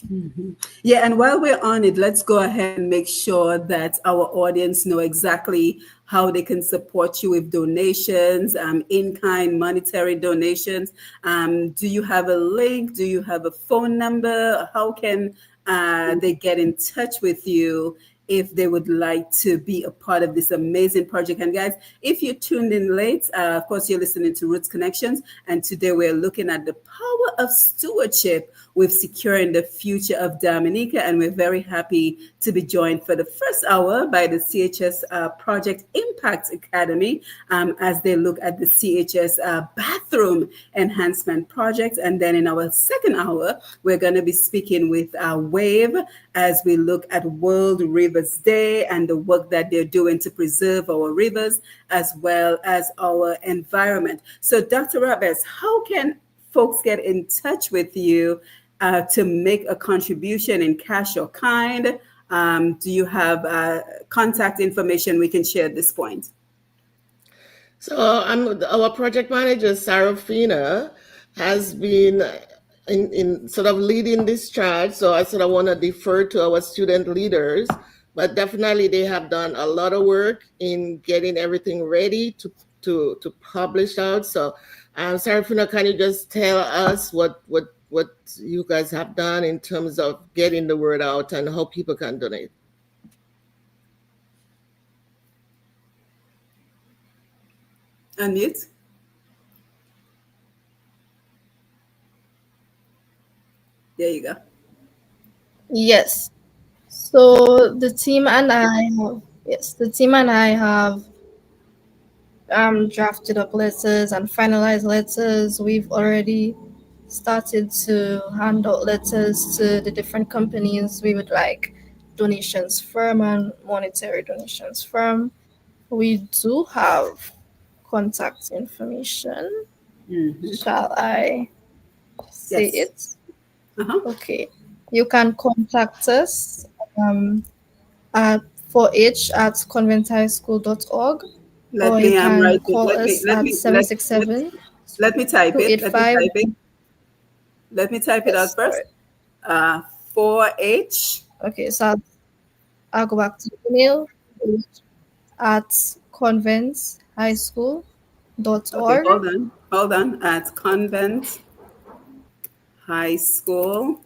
Yeah, and while we're on it, let's go ahead and make sure that our audience know exactly how they can support you with donations, in-kind monetary donations. Do you have a link? Do you have a phone number? How can they get in touch with you if they would like to be a part of this amazing project? And guys, if you tuned in late, of course, you're listening to Roots Connections. And today we're looking at the power of stewardship with securing the future of Dominica. And we're very happy to be joined for the first hour by the CHS Project Impact Academy as they look at the CHS bathroom enhancement project. And then in our second hour, we're going to be speaking with W.A.V.E as we look at World Rivers Day and the work that they're doing to preserve our rivers as well as our environment. So Dr. Abbas, how can folks get in touch with you to make a contribution in cash or kind? Do you have contact information we can share at this point? So our project manager, Sarafina, has been in sort of leading this charge. So I sort of want to defer to our student leaders, but definitely they have done a lot of work in getting everything ready to publish out. So Sarafina, can you just tell us what you guys have done in terms of getting the word out and how people can donate? Unmute. There you go. Yes. So the team and I have drafted up letters and finalized letters. We've already started to hand out letters to the different companies we would like donations from and monetary donations from. We do have contact information. Shall I say Yes. it? Okay. You can contact us at 4h@conventhighschool.org, Let or me you can write call it. us at 767 Let me type it. Let me type it out first. 4H. Okay, so I'll go back to the email at conventshighschool.org. Okay, hold on. At Convent High School.org.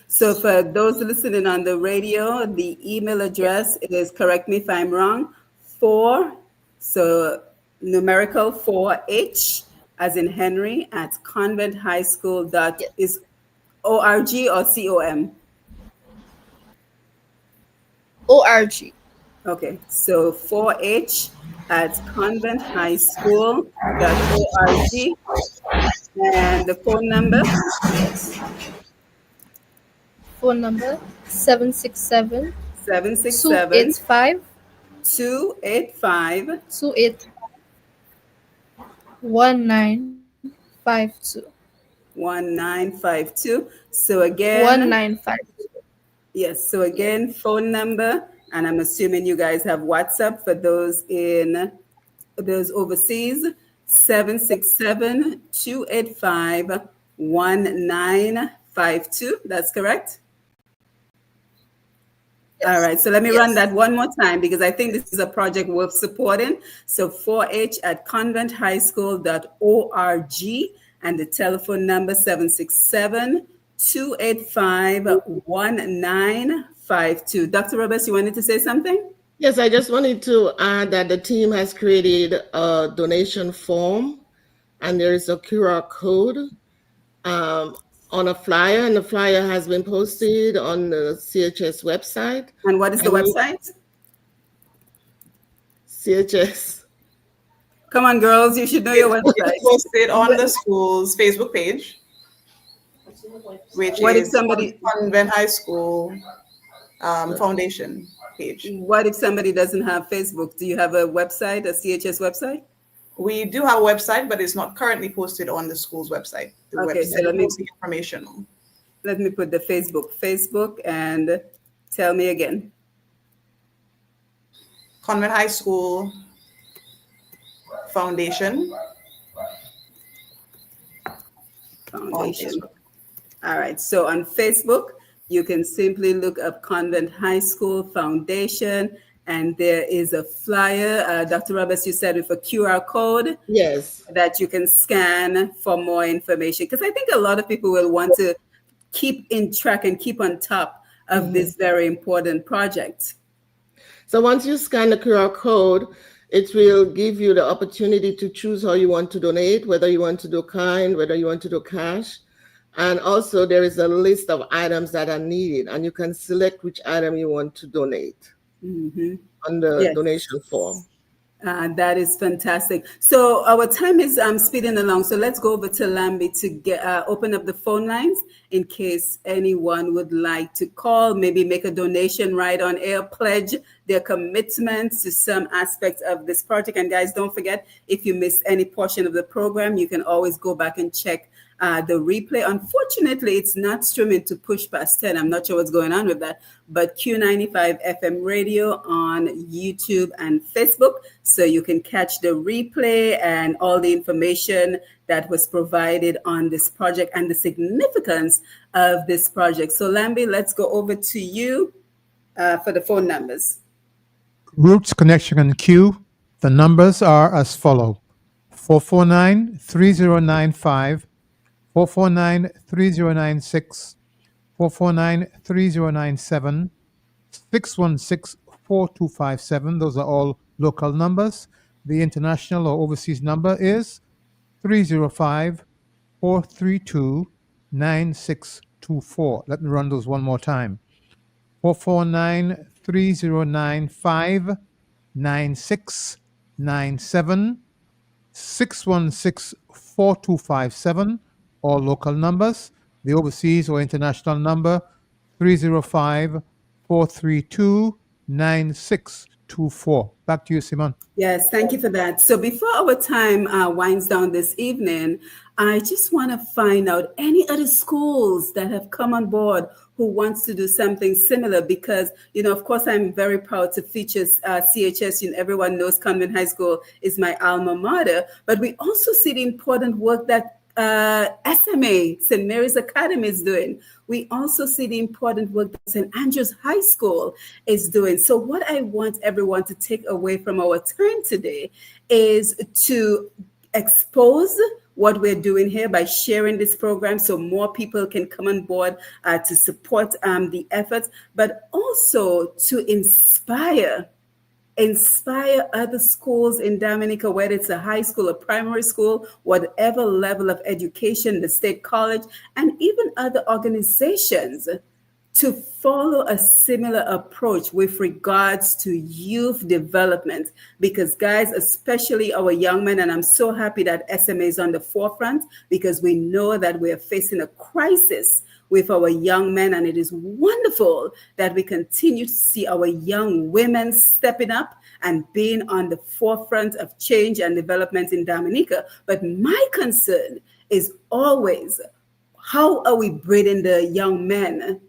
So for those listening on the radio, the email address is, correct me if I'm wrong, 4, so numerical 4H as in Henry at conventhighschool. Is ORG or COM? ORG. Okay, so 4H at conventhighschool.org, and the phone number Phone number 767 767 285 285 1952. 1952. So again, 1952. yes, so Yes. again, phone number, and I'm assuming you guys have WhatsApp for those overseas, 767-285-1952. That's correct? All Yes. right, so let me run Yes. that one more time because I think this is a project worth supporting. So 4H at conventhighschool.org, and the telephone number 767-285-1952. Dr. Roberts, you wanted to say something? Yes, I just wanted to add that the team has created a donation form, and there is a QR code um, on a flyer, and the flyer has been posted on the CHS website. And what is the And website? CHS. Come on, girls, you should know your website. Posted on the school's Facebook page, which What if is somebody Convent High School Foundation page. what if somebody doesn't have Facebook? Do you have a website, a CHS website? We do have a website, but it's not currently posted on the school's website. The Okay, so website is the information. let me put the Facebook, and tell me again. Convent High School Foundation. Foundation. All right, so on Facebook, you can simply look up Convent High School Foundation, and there is a flyer, Dr. Roberts, you said, with a QR code. Yes. That you can scan for more information. Because I think a lot of people will want to keep in track and keep on top of this very important project. So once you scan the QR code, it will give you the opportunity to choose how you want to donate, whether you want to do kind, whether you want to do cash. And also there is a list of items that are needed, and you can select which item you want to donate on the donation form. That is fantastic. So our time is speeding along. So let's go over to Lambi to get open up the phone lines in case anyone would like to call, maybe make a donation right on air, pledge their commitment to some aspect of this project. And guys, don't forget, if you missed any portion of the program, you can always go back and check the replay. Unfortunately, it's not streaming to push past 10. I'm not sure what's going on with that, but Q95 FM radio on YouTube and Facebook. So you can catch the replay and all the information that was provided on this project and the significance of this project. So Lambi, let's go over to you for the phone numbers. Roots Connection and Q. The numbers are as follow: 449-3095, 449-3096, 449-3097, 616-4257. Those are all local numbers. The international or overseas number is 305-432-9624. Let me run those one more time. 449-3095, 9697, 616-4257, all local numbers. The overseas or international number, 305-432-9624. Back to you, Simon. Yes, thank you for that. So before our time winds down this evening, I just want to find out any other schools that have come on board who wants to do something similar, because, you know, of course, I'm very proud to feature CHS. You know, everyone knows Convent High School is my alma mater, but we also see the important work that SMA, St. Mary's Academy, is doing. We also see the important work that St. Andrew's High School is doing. So what I want everyone to take away from our time today is to expose what we're doing here by sharing this program so more people can come on board to support the efforts, but also to inspire other schools in Dominica, whether it's a high school, a primary school, whatever level of education, the state college, and even other organizations to follow a similar approach with regards to youth development. Because, guys, especially our young men, and I'm so happy that SMA is on the forefront because we know that we are facing a crisis with our young men, and it is wonderful that we continue to see our young women stepping up and being on the forefront of change and development in Dominica. But my concern is always, how are we bringing the young men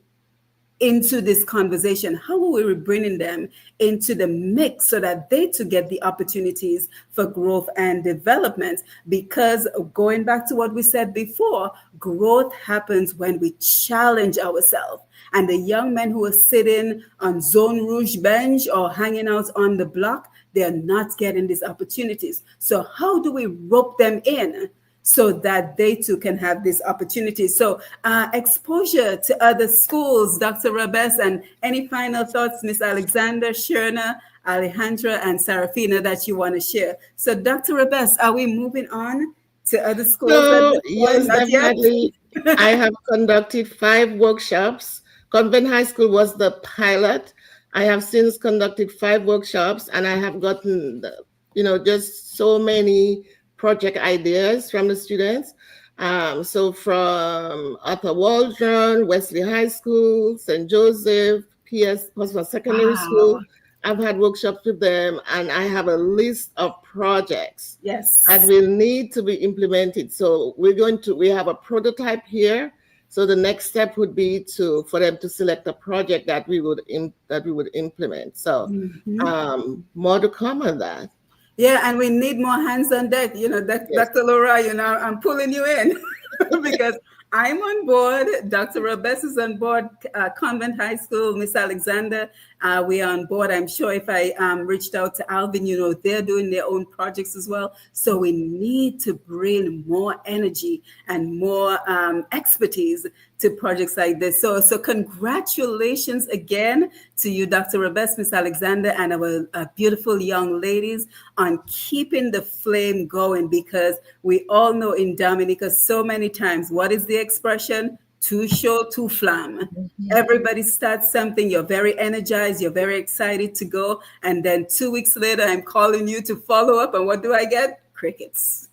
into this conversation? How are we bringing them into the mix so that they too get the opportunities for growth and development? Because going back to what we said before, growth happens when we challenge ourselves. And the young men who are sitting on Zone Rouge bench or hanging out on the block, they're not getting these opportunities. So how do we rope them in so that they too can have this opportunity? So exposure to other schools, Dr. Rabes, and any final thoughts, Miss Alexander, Sherna, Alejandra, and Sarafina, that you want to share. So Dr. Rabes, are we moving on to other schools at So, this point? yes, Not yet? definitely. I have conducted 5 workshops. Convent High School was the pilot. I have since conducted 5 workshops, and I have gotten, just so many project ideas from the students. So from Arthur Waldron, Wesley High School, St. Joseph, PS Possible Secondary School, Wow. I've had workshops with them, and I have a list of projects Yes. that will need to be implemented. So we have a prototype here. So the next step would be for them to select a project that we would implement. So more to come on that. Yeah, and we need more hands on deck. Yes. Dr. Laura, I'm pulling you in because I'm on board. Dr. Rabes is on board. Convent High School, Miss Alexander, we are on board. I'm sure if I reached out to Alvin, they're doing their own projects as well. So we need to bring more energy and more expertise to projects like this. So congratulations again to you, Dr. Rabes, Miss Alexander, and our beautiful young ladies on keeping the flame going, because we all know in Dominica so many times, what is the expression? Too short, too flam. Everybody starts something, you're very energized, you're very excited to go, and then 2 weeks later, I'm calling you to follow up, and what do I get? Crickets.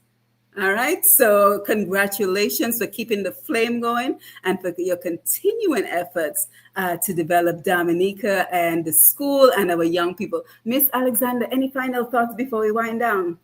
All right, so congratulations for keeping the flame going and for your continuing efforts to develop Dominica and the school and our young people. Miss Alexander, any final thoughts before we wind down?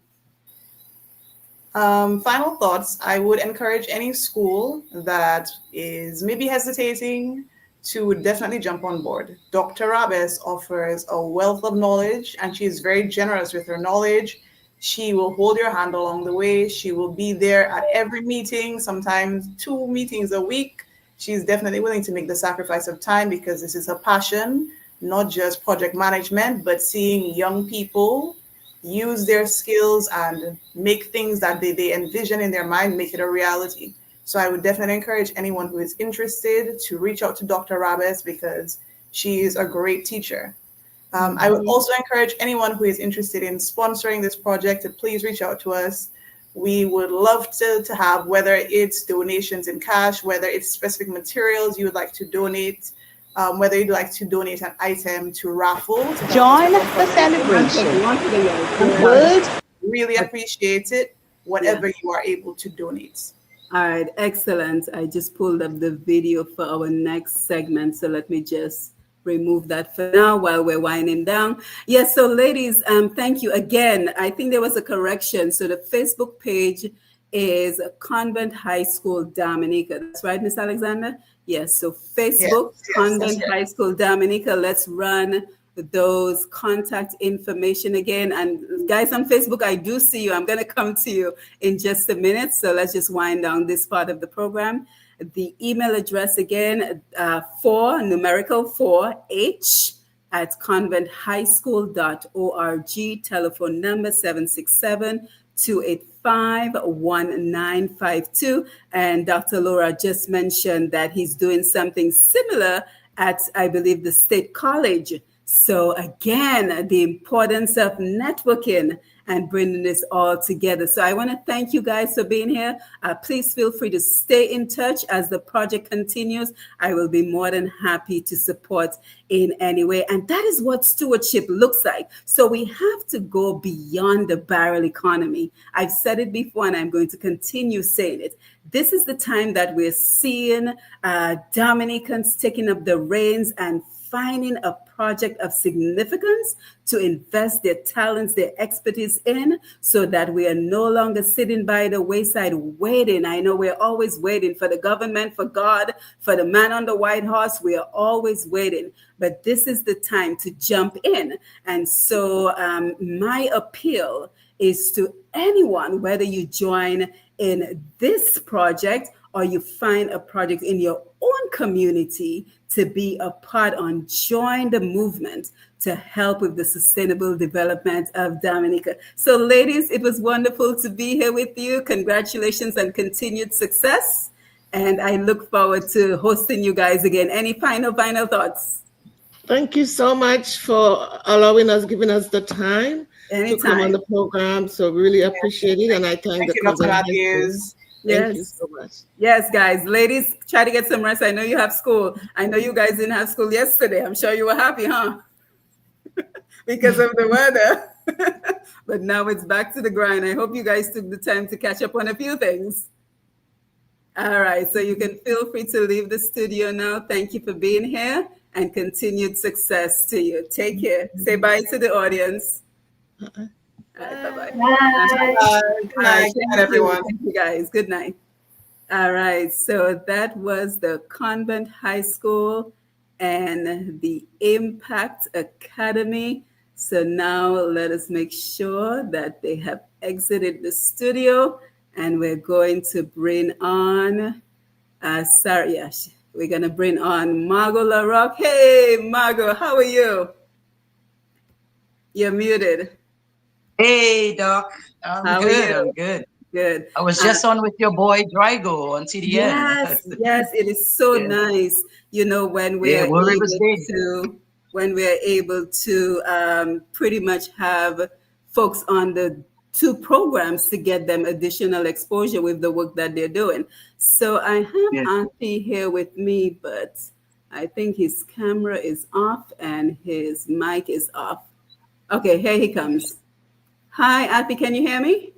Final thoughts. I would encourage any school that is maybe hesitating to definitely jump on board. Dr. Rabes offers a wealth of knowledge, and she is very generous with her knowledge. She will hold your hand along the way. She will be there at every meeting, sometimes 2 meetings a week. She's definitely willing to make the sacrifice of time because this is her passion, not just project management, but seeing young people use their skills and make things that they envision in their mind, make it a reality. So I would definitely encourage anyone who is interested to reach out to Dr. Rabes because she is a great teacher. I would also encourage anyone who is interested in sponsoring this project to please reach out to us. We would love to have, whether it's donations in cash, whether it's specific materials you would like to donate, whether you'd like to donate an item to raffle. Join the celebration. Really appreciate it, whatever you are able to donate. All right, excellent. I just pulled up the video for our next segment, so let me just remove that for now while we're winding down. Yes, so ladies, thank you again. I think there was a correction. So the Facebook page is Convent High School Dominica. That's right, Miss Alexander? Yes, so Facebook, Yes, Convent High School Dominica. Let's run those contact information again. And guys on Facebook, I do see you. I'm going to come to you in just a minute. So let's just wind down this part of the program. The email address again, 4H at conventhighschool.org. Telephone number 767-285-1952. And Dr. Laura just mentioned that he's doing something similar at, I believe, the State College So again, the importance of networking and bringing this all together. So I want to thank you guys for being here. Please feel free to stay in touch as the project continues. I will be more than happy to support in any way. And that is what stewardship looks like. So we have to go beyond the barrel economy. I've said it before, and I'm going to continue saying it. This is the time that we're seeing Dominicans taking up the reins and finding a project of significance to invest their talents, their expertise in, so that we are no longer sitting by the wayside waiting. I know we're always waiting for the government, for God, for the man on the white horse. We are always waiting. But this is the time to jump in. And so my appeal is to anyone, whether you join in this project or you find a project in your own community, to be a part on, join the movement to help with the sustainable development of Dominica. So ladies, it was wonderful to be here with you. Congratulations and continued success. And I look forward to hosting you guys again. Any final thoughts? Thank you so much for giving us the time to come on the program. So really appreciate it. And I thank the Dr. Matthews. Thank you so much. Yes, guys. Ladies, try to get some rest. I know you have school. I know you guys didn't have school yesterday. I'm sure you were happy, huh? Because of the weather. But now it's back to the grind. I hope you guys took the time to catch up on a few things. All right. So you can feel free to leave the studio now. Thank you for being here and continued success to you. Take care. Say bye to the audience. All right, bye-bye. Good night, everyone. Thank you, guys. Good night. All right. So that was the Convent High School and the Impact Academy. So now let us make sure that they have exited the studio, and we're going to bring on we're going to bring on Margot LaRock. Hey, Margot, how are you? You're muted. Hey, Doc. I'm good. Good. I was just on with your boy Drygo on CDN. Yes, it is so nice. You know, when we're able to pretty much have folks on the two programs to get them additional exposure with the work that they're doing. So I have Auntie here with me, but I think his camera is off and his mic is off. Okay, here he comes. Hi, Auntie, can you hear me?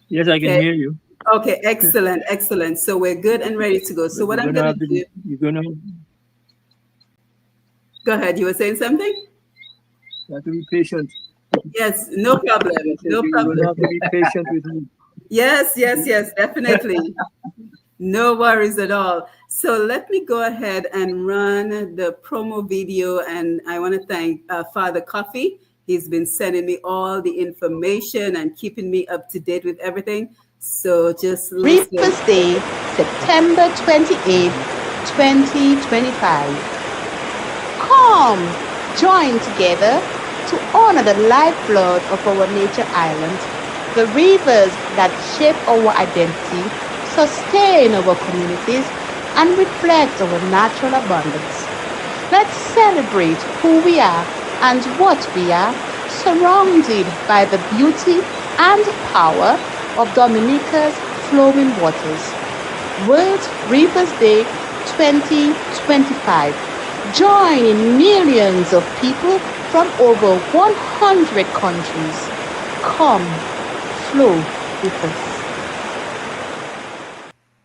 Yes, I can hear you. Okay, excellent. So we're good and ready to go. So what I'm going to do... Go ahead, you were saying something? You have to be patient. Yes, no problem. You have to be patient with me. Yes, definitely. No worries at all. So let me go ahead and run the promo video. And I want to thank Father Coffee. He's been sending me all the information and keeping me up to date with everything. So just listen. Reapers Day, September 28th, 2025. Come, join together to honor the lifeblood of our nature island, the rivers that shape our identity, sustain our communities, and reflect our natural abundance. Let's celebrate who we are and what we are, surrounded by the beauty and power of Dominica's flowing waters. World Rivers Day 2025. Join in millions of people from over 100 countries. Come, flow with us.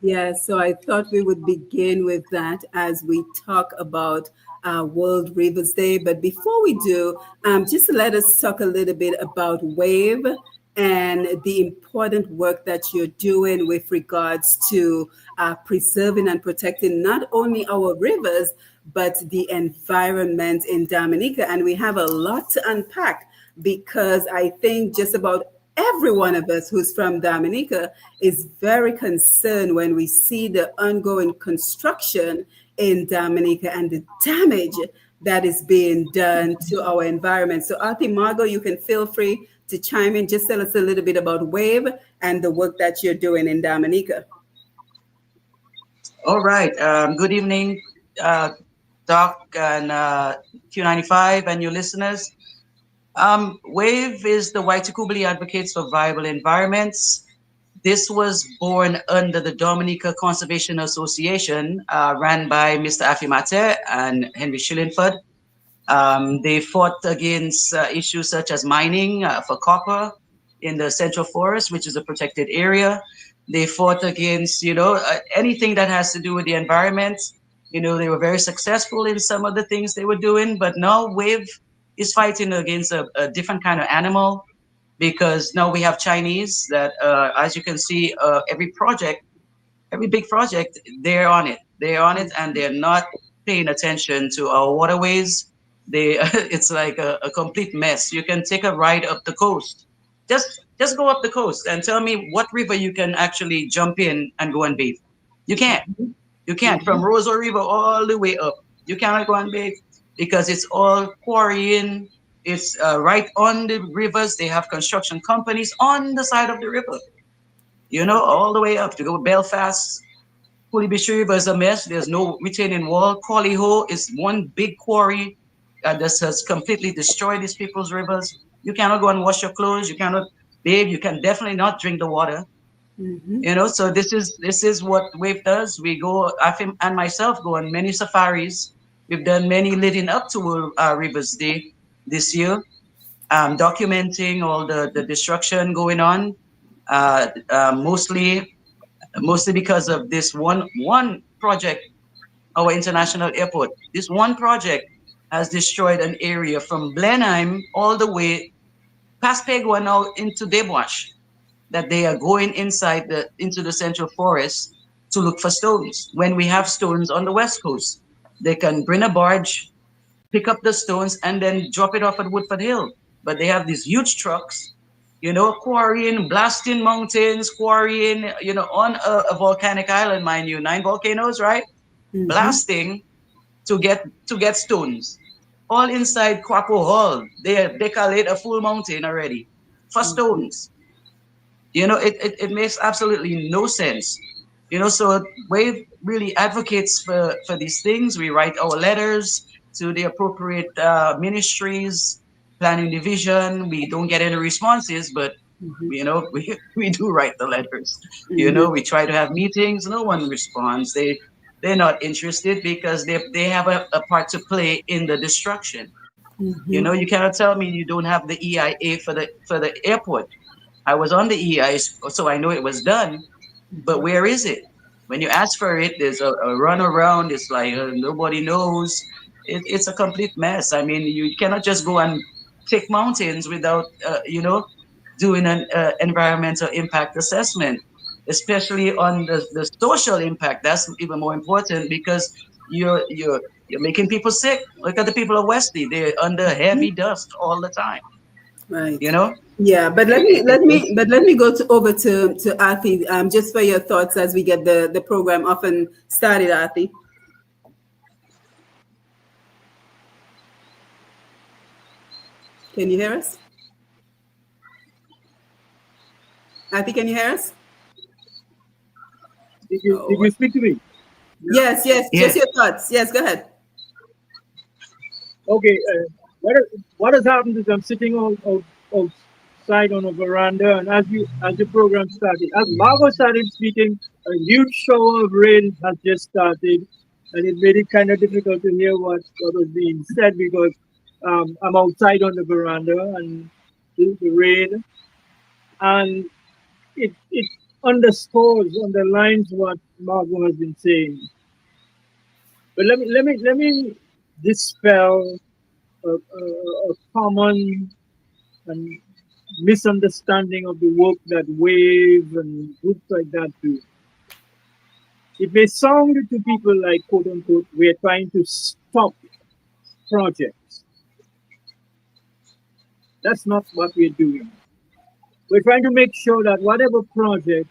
Yeah, so I thought we would begin with that as we talk about World Rivers Day. But before we do, just let us talk a little bit about W.A.V.E and the important work that you're doing with regards to preserving and protecting not only our rivers, but the environment in Dominica. And we have a lot to unpack because I think just about every one of us who's from Dominica is very concerned when we see the ongoing construction in Dominica and the damage that is being done to our environment. So Auntie Margot, you can feel free to chime in. Just tell us a little bit about W.A.V.E and the work that you're doing in Dominica. All right. Good evening, Doc and Q95 and your listeners. WAVE is the Waitukubuli Advocates for Viable Environments. This was born under the Dominica Conservation Association, ran by Mr. Afimate and Henry Schillingford. They fought against issues such as mining for copper in the Central Forest, which is a protected area. They fought against, anything that has to do with the environment. They were very successful in some of the things they were doing, but now WAVE is fighting against a different kind of animal because now we have Chinese that, as you can see, every big project, they're on it. They're on it, and they're not paying attention to our waterways. It's like a complete mess. You can take a ride up the coast. Just go up the coast and tell me what river you can actually jump in and go and bathe. You can't. You can't. From Roseau River all the way up. You cannot go and bathe because it's all quarrying. It's right on the rivers. They have construction companies on the side of the river. All the way up to go Belfast. Pulibishi River is a mess. There's no retaining wall. Collyho is one big quarry that has completely destroyed these people's rivers. You cannot go and wash your clothes. You cannot bathe. You can definitely not drink the water. So this is what WAVE does. We go, and myself go on many safaris. We've done many leading up to World Rivers Day this year, documenting all the destruction going on. Mostly because of this one project, our international airport. This one project has destroyed an area from Blenheim all the way past Pegua now into Debwash, that they are going into the Central Forest to look for stones. When we have stones on the West Coast, they can bring a barge, pick up the stones, and then drop it off at Woodford Hill. But they have these huge trucks, quarrying, blasting mountains, quarrying, on a volcanic island, mind you, 9 volcanoes, right? Blasting to get stones. All inside Kwapo Hall. They collate a full mountain already for stones. It makes absolutely no sense. So WAVE really advocates for these things. We write our letters to the appropriate ministries, planning division. We don't get any responses, but we do write the letters. We try to have meetings. No one responds. They're not interested because they have a part to play in the destruction. You cannot tell me you don't have the EIA for the airport. I was on the EIA, so I know it was done. But where is it? When you ask for it, there's a run around. It's like nobody knows. It's a complete mess. I mean, you cannot just go and take mountains without, doing an environmental impact assessment, especially on the social impact. That's even more important because you're making people sick. Look at the people of Wesley; they're under heavy dust all the time. Right. Yeah, but let me go over to Arthi, just for your thoughts as we get the program off and started, Arthi. Can you hear us? Arthi, can you hear us? Did you speak to me? Yes, just your thoughts. Yes, go ahead. Okay, what has happened is I'm sitting outside on a veranda, and as the program started, as Margot started speaking, a huge shower of rain has just started, and it made it kind of difficult to hear what was being said because I'm outside on the veranda and the rain, and it underlines what Margot has been saying. But let me dispel a common and misunderstanding of the work that WAVE and groups like that do. It may sound to people like, quote unquote, we're trying to stop projects. That's not what we're doing. We're trying to make sure that whatever project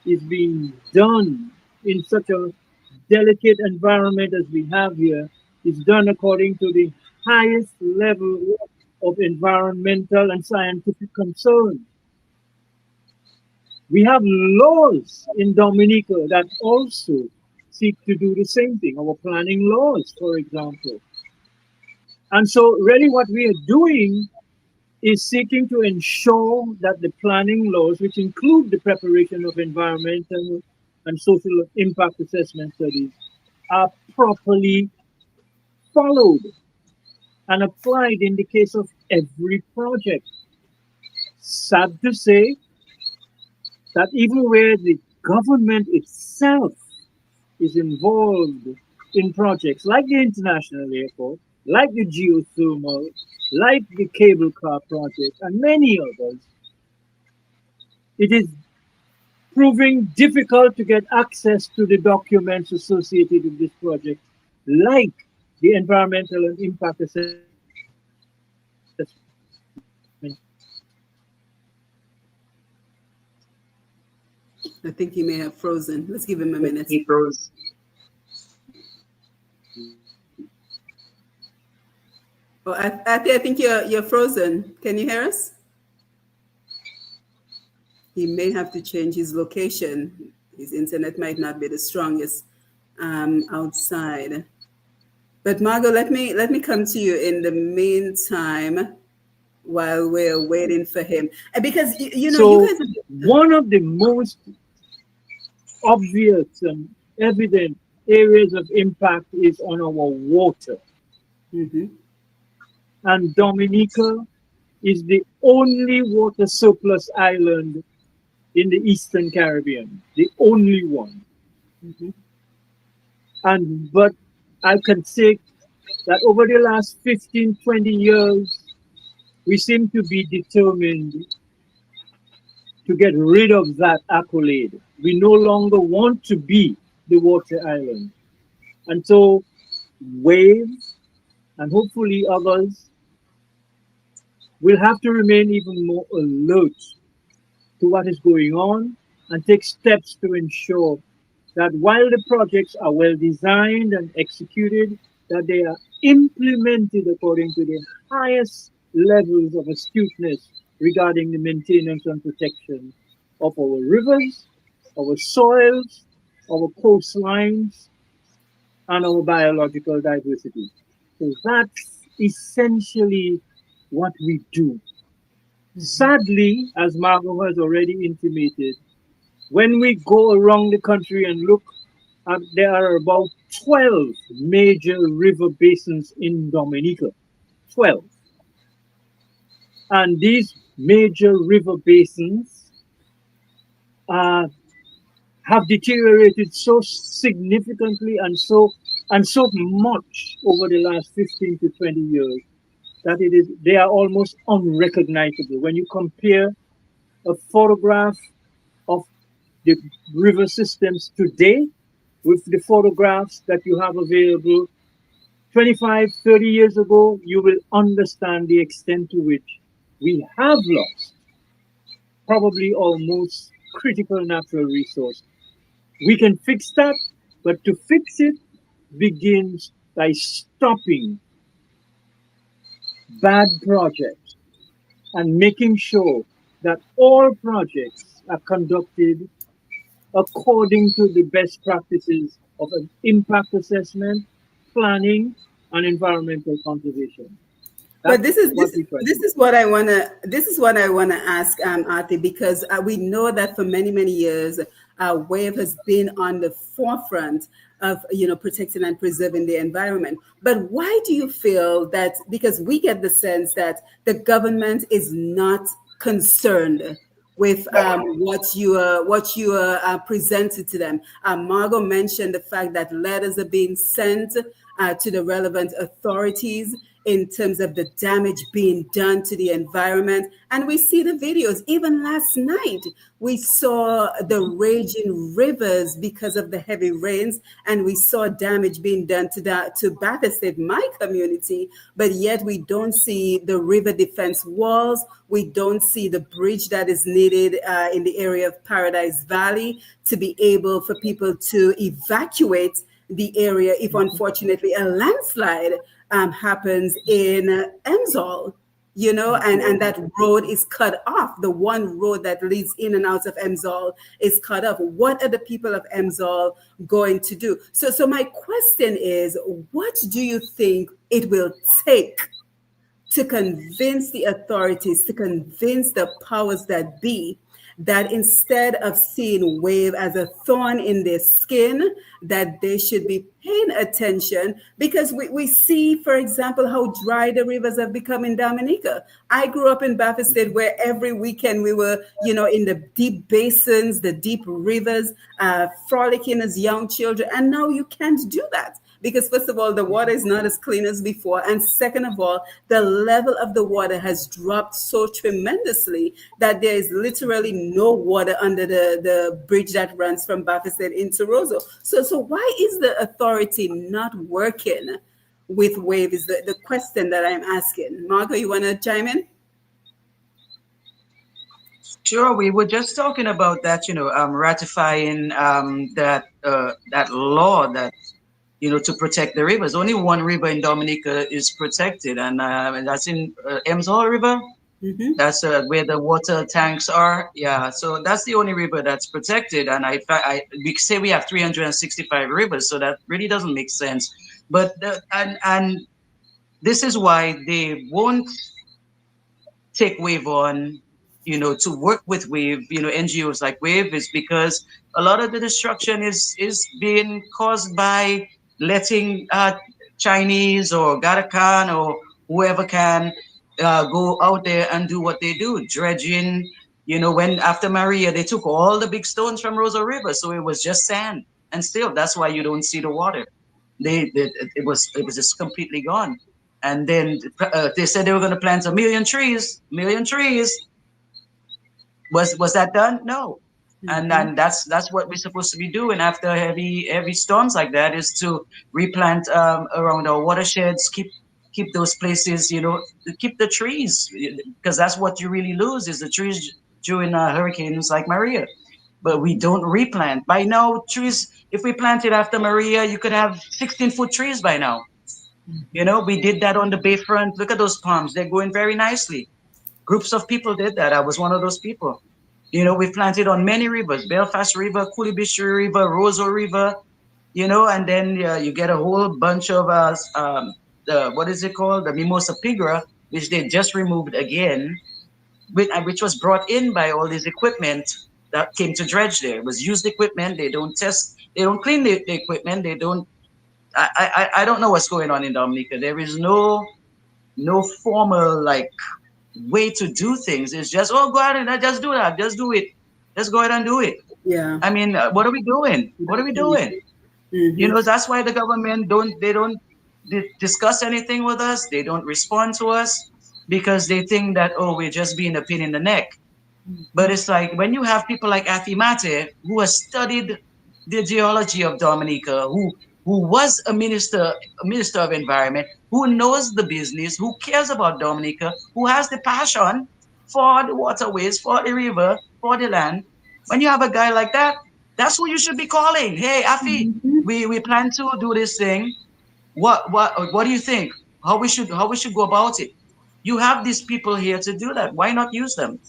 is being done in such a delicate environment as we have here is done according to the highest level of environmental and scientific concern. We have laws in Dominica that also seek to do the same thing, our planning laws, for example. And so, really, what we are doing is seeking to ensure that the planning laws, which include the preparation of environmental and social impact assessment studies, are properly followed and applied in the case of every project. Sad to say that even where the government itself is involved in projects like the International Airport, like the geothermal, like the cable car project, and many others, it is proving difficult to get access to the documents associated with this project, like the environmental and impact assessment. I think he may have frozen. Let's give him a minute. He froze. Oh, I think you're frozen. Can you hear us? He may have to change his location. His internet might not be the strongest outside. But Margot, let me come to you in the meantime while we're waiting for him, because you guys. One of the most obvious and evident areas of impact is on our water. Mm-hmm. And Dominica is the only water surplus island in the Eastern Caribbean, the only one. Mm-hmm. But I can say that over the last 15, 20 years, we seem to be determined to get rid of that accolade. We no longer want to be the water island. And so WAVE and hopefully others will have to remain even more alert to what is going on and take steps to ensure that while the projects are well designed and executed, that they are implemented according to the highest levels of astuteness regarding the maintenance and protection of our rivers, our soils, our coastlines, and our biological diversity. So that's essentially what we do. Sadly, as Margot has already intimated, when we go around the country and look, there are about 12 major river basins in Dominica. 12. And these major river basins have deteriorated so significantly and so much over the last 15 to 20 years that they are almost unrecognizable. When you compare a photograph of the river systems today with the photographs that you have available 25, 30 years ago, you will understand the extent to which we have lost probably our most critical natural resource. We can fix that, but to fix it begins by stopping bad projects and making sure that all projects are conducted according to the best practices of an impact assessment, planning, and environmental conservation. But this is what I wanna ask Arthur, because we know that for many years, WAVE has been on the forefront of protecting and preserving the environment. But why do you feel that? Because we get the sense that the government is not concerned with what you presented to them. Margot mentioned the fact that letters are being sent to the relevant authorities in terms of the damage being done to the environment. And we see the videos. Even last night, we saw the raging rivers because of the heavy rains, and we saw damage being done to Bathurst, my community, but yet we don't see the river defense walls. We don't see the bridge that is needed in the area of Paradise Valley to be able for people to evacuate the area if unfortunately a landslide happens in Emsall. and that road is cut off. The one road that leads in and out of Emsall is cut off. What are the people of Emsall going to do? So my question is, what do you think it will take to convince the authorities, to convince the powers that be, that instead of seeing WAVE as a thorn in their skin, that they should be paying attention? Because we see, for example, how dry the rivers have become in Dominica. I grew up in Baffin State, where every weekend we were, in the deep basins, the deep rivers, frolicking as young children. And now you can't do that. Because first of all, the water is not as clean as before. And second of all, the level of the water has dropped so tremendously that there is literally no water under the bridge that runs from Baffiset into Roseau. So why is the authority not working with WAVE is the question that I'm asking. Margot, you want to chime in? Sure, we were just talking about that, ratifying that law that to protect the rivers. Only one river in Dominica is protected, and that's in Emsall River. Mm-hmm. That's where the water tanks are. Yeah, so that's the only river that's protected. And we say we have 365 rivers, so that really doesn't make sense. But and this is why they won't take WAVE on, to work with WAVE, NGOs like WAVE, is because a lot of the destruction is being caused by letting Chinese or Garakan or whoever can go out there and do what they do, dredging. When after Maria, they took all the big stones from Rosa River, so it was just sand, and still that's why you don't see the water. It was just completely gone. And then they said they were going to plant a million trees. Was that done? No. Mm-hmm. And that's what we're supposed to be doing after heavy storms like that, is to replant around our watersheds, keep those places, keep the trees, because that's what you really lose is the trees during hurricanes like Maria. But we don't replant. By now, trees, if we planted after Maria, you could have 16-foot trees by now. We did that on the bayfront. Look at those palms. They're going very nicely. Groups of people did that. I was one of those people. We planted on many rivers, Belfast River, Coolibishri River, Roseau River, and then you get a whole bunch of, what is it called? The Mimosa pigra, which they just removed again, which was brought in by all this equipment that came to dredge there. It was used equipment. They don't test, they don't clean the equipment. They don't, I don't know what's going on in Dominica. There is no formal way to do things. It's just, oh, go ahead and just do that. Just do it. Just go ahead and do it. Yeah. I mean, what are we doing? What are we doing? Mm-hmm. That's why the government don't discuss anything with us. They don't respond to us because they think that, oh, we're just being a pain in the neck. But it's like when you have people like Athimate, who has studied the geology of Dominica, who was a minister of environment, who knows the business, who cares about Dominica, who has the passion for the waterways, for the river, for the land. When you have a guy like that, that's who you should be calling. Hey, Afi, we plan to do this thing. What do you think? How we should go about it? You have these people here to do that. Why not use them?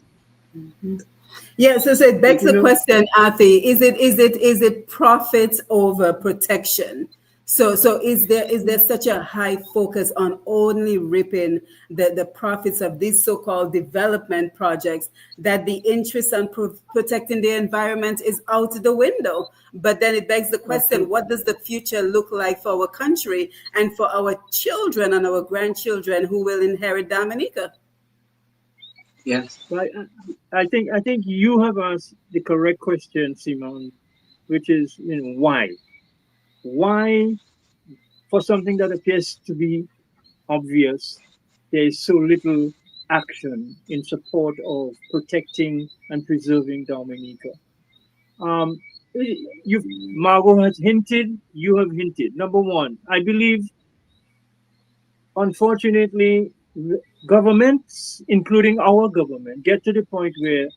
Yeah, so it begs the question, Afi, is it profit over protection? So is there such a high focus on only reaping the profits of these so-called development projects that the interest on protecting the environment is out the window? But then it begs the question, what does the future look like for our country and for our children and our grandchildren who will inherit Dominica? Yes. Well, I think you have asked the correct question, Simone, which is, why? Why, for something that appears to be obvious, there is so little action in support of protecting and preserving Dominica? Margot has hinted, you have hinted. Number one, I believe, unfortunately, governments, including our government, get to the point where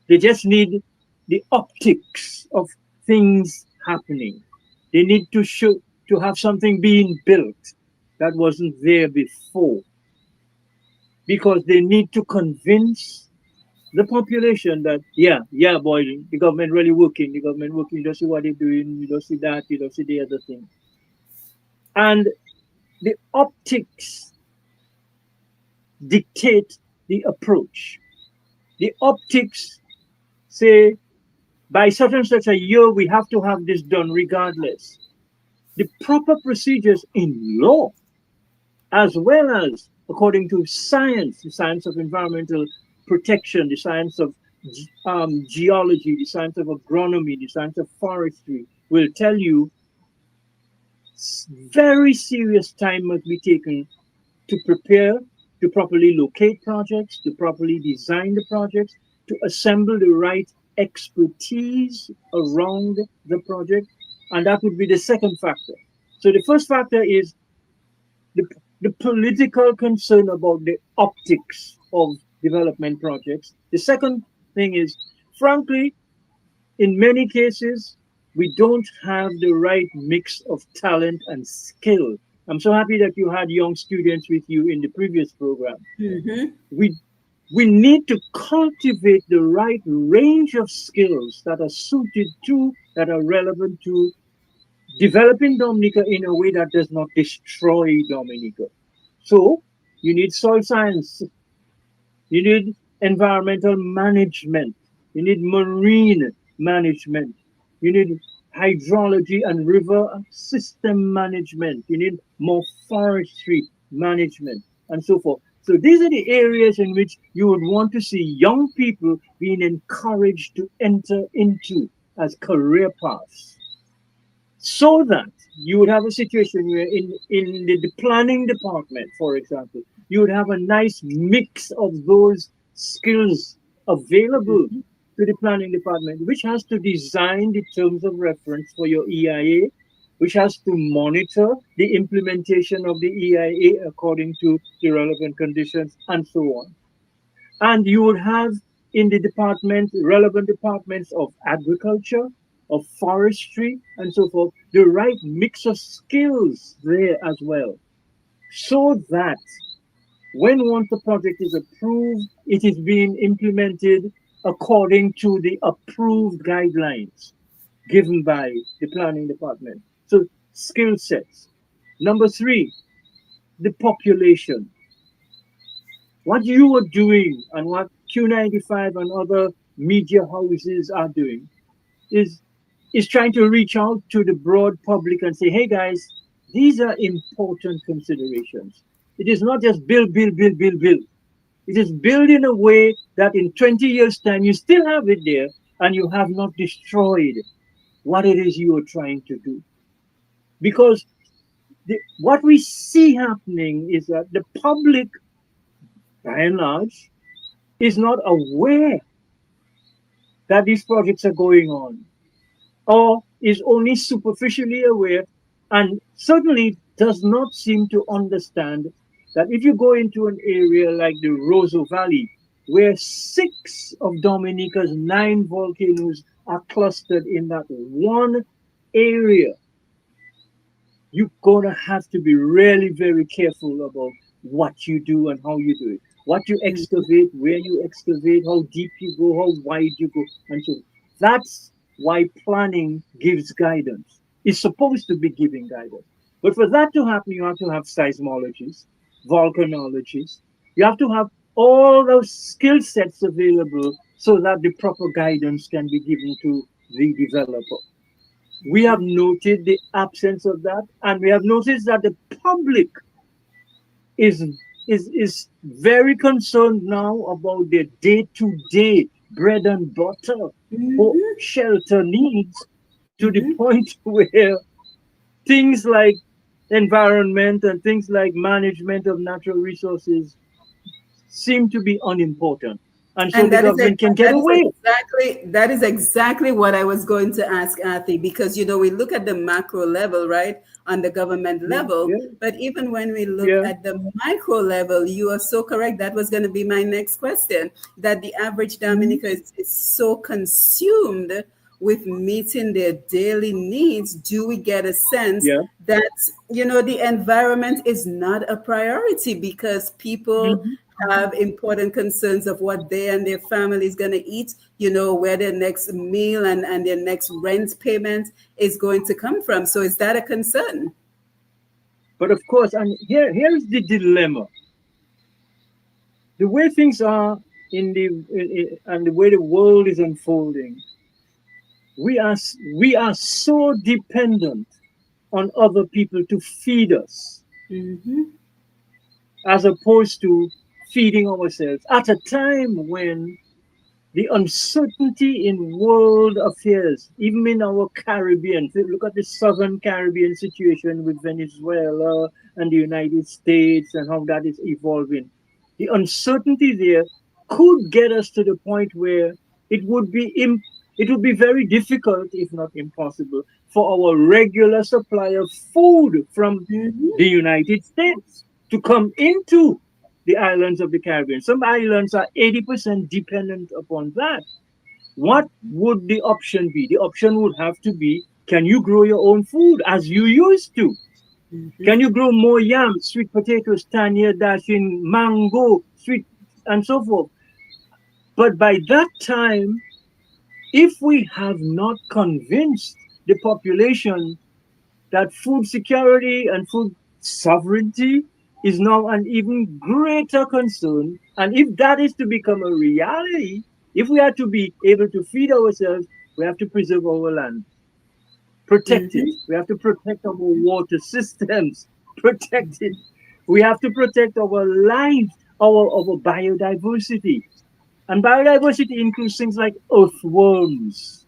they just need the optics of things happening. They need to have something being built that wasn't there before. because they need to convince the population that, yeah, boy, the government really working, the government working, you don't see what they're doing, you don't see that, you don't see the other thing. And the optics dictate the approach. The optics say, by such and such a year, we have to have this done regardless. The proper procedures in law, as well as according to science, the science of environmental protection, the science of geology, the science of agronomy, the science of forestry, will tell you very serious time must be taken to prepare, to properly locate projects, to properly design the projects, to assemble the right expertise around the project. And that would be the second factor. So the first factor is the, the political concern about the optics of development projects. The second thing is, frankly, in many cases, we don't have the right mix of talent and skill. I'm so happy that you had young students with you in the previous program. Mm-hmm. We need to cultivate the right range of skills that are suited to, that are relevant to developing Dominica in a way that does not destroy Dominica. So you need soil science, you need environmental management, you need marine management, you need hydrology and river system management, you need more forestry management, and so forth. So these are the areas in which you would want to see young people being encouraged to enter into as career paths, so that you would have a situation where in the planning department, for example, you would have a nice mix of those skills available to the planning department, which has to design the terms of reference for your EIA, which has to monitor the implementation of the EIA according to the relevant conditions, and so on. And you would have in the department, relevant departments of agriculture, of forestry, and so forth, the right mix of skills there as well. So that when once the project is approved, it is being implemented according to the approved guidelines given by the planning department. So skill sets. Number three, the population. What you are doing and what Q95 and other media houses are doing is trying to reach out to the broad public and say, hey guys, these are important considerations. It is not just build, build, build, build, build. It is build in a way that in 20 years' time you still have it there and you have not destroyed what it is you are trying to do. Because what we see happening is that the public, by and large, is not aware that these projects are going on, or is only superficially aware, and certainly does not seem to understand that if you go into an area like the Roseau Valley, where 6 of Dominica's 9 volcanoes are clustered in that one area, you're gonna have to be really very careful about what you do and how you do it. What you excavate, where you excavate, how deep you go, how wide you go, and so on. That's why planning gives guidance. It's supposed to be giving guidance. But for that to happen, you have to have seismologists, volcanologists. You have to have all those skill sets available so that the proper guidance can be given to the developer. We have noted the absence of that, and we have noticed that the public is is very concerned now about their day-to-day bread and butter or shelter needs, to the point where things like environment and things like management of natural resources seem to be unimportant, and so And the government can get away. that is exactly what I was going to ask Arthi, because we look at the macro level, right, on the government level, Yeah, but even when we look yeah, at the micro level, you are so correct. That was going to be my next question. That the average Dominica is so consumed with meeting their daily needs. Do we get a sense yeah. that the environment is not a priority because people Mhm. have important concerns of what they and their family is going to eat, where their next meal and their next rent payment is going to come from. So is that a concern? But of course, and here's the dilemma. The way things are and the way the world is unfolding, we are so dependent on other people to feed us, as opposed to feeding ourselves at a time when the uncertainty in world affairs, even in our Caribbean. Look at the Southern Caribbean situation with Venezuela and the United States and how that is evolving. The uncertainty there could get us to the point where it would be it would be very difficult, if not impossible, for our regular supply of food from the United States to come into the islands of the Caribbean. Some islands are 80% dependent upon that. What would the option be? The option would have to be, can you grow your own food as you used to? Can you grow more yams, sweet potatoes, tanya, dashing, mango, sweet, and so forth? But by that time, if we have not convinced the population that food security and food sovereignty is now an even greater concern, and if that is to become a reality, if we are to be able to feed ourselves, we have to preserve our land, protect it. We have to protect our water systems, protect it. We have to protect our lives, our biodiversity. And biodiversity includes things like earthworms.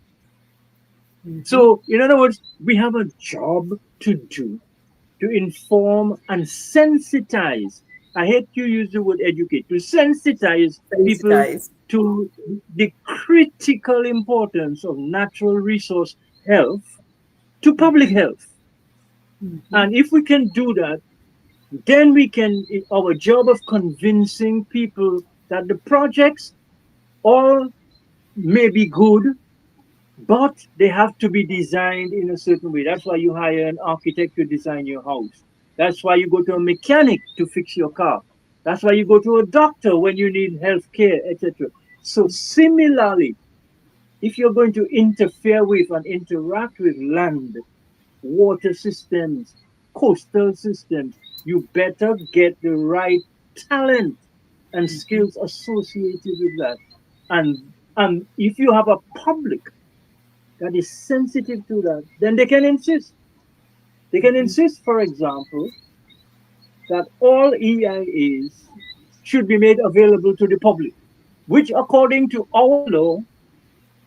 So, in other words, we have a job to do to inform and sensitize. I hate to use the word educate, to sensitize people to the critical importance of natural resource health to public health. And if we can do that, then we can, our job of convincing people that the projects all may be good, but they have to be designed in a certain way. That's why you hire an architect to design your house. That's why you go to a mechanic to fix your car. That's why you go to a doctor when you need health care, etc. So similarly, if you're going to interfere with and interact with land, water systems, coastal systems, you better get the right talent and skills associated with that. And if you have a public that is sensitive to that, then they can insist. They can insist, for example, that all EIAs should be made available to the public, which according to our law,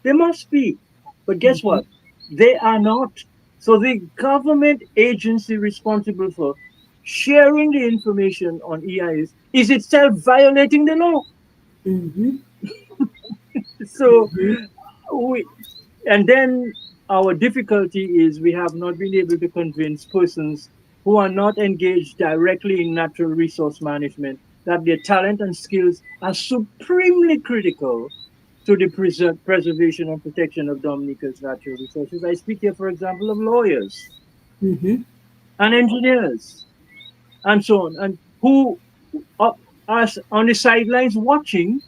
they must be. But guess what? They are not. So the government agency responsible for sharing the information on EIAs is itself violating the law. So we, and then our difficulty is we have not been able to convince persons who are not engaged directly in natural resource management that their talent and skills are supremely critical to the preservation and protection of Dominica's natural resources. I speak here, for example, of lawyers and engineers and so on, and who are on the sidelines watching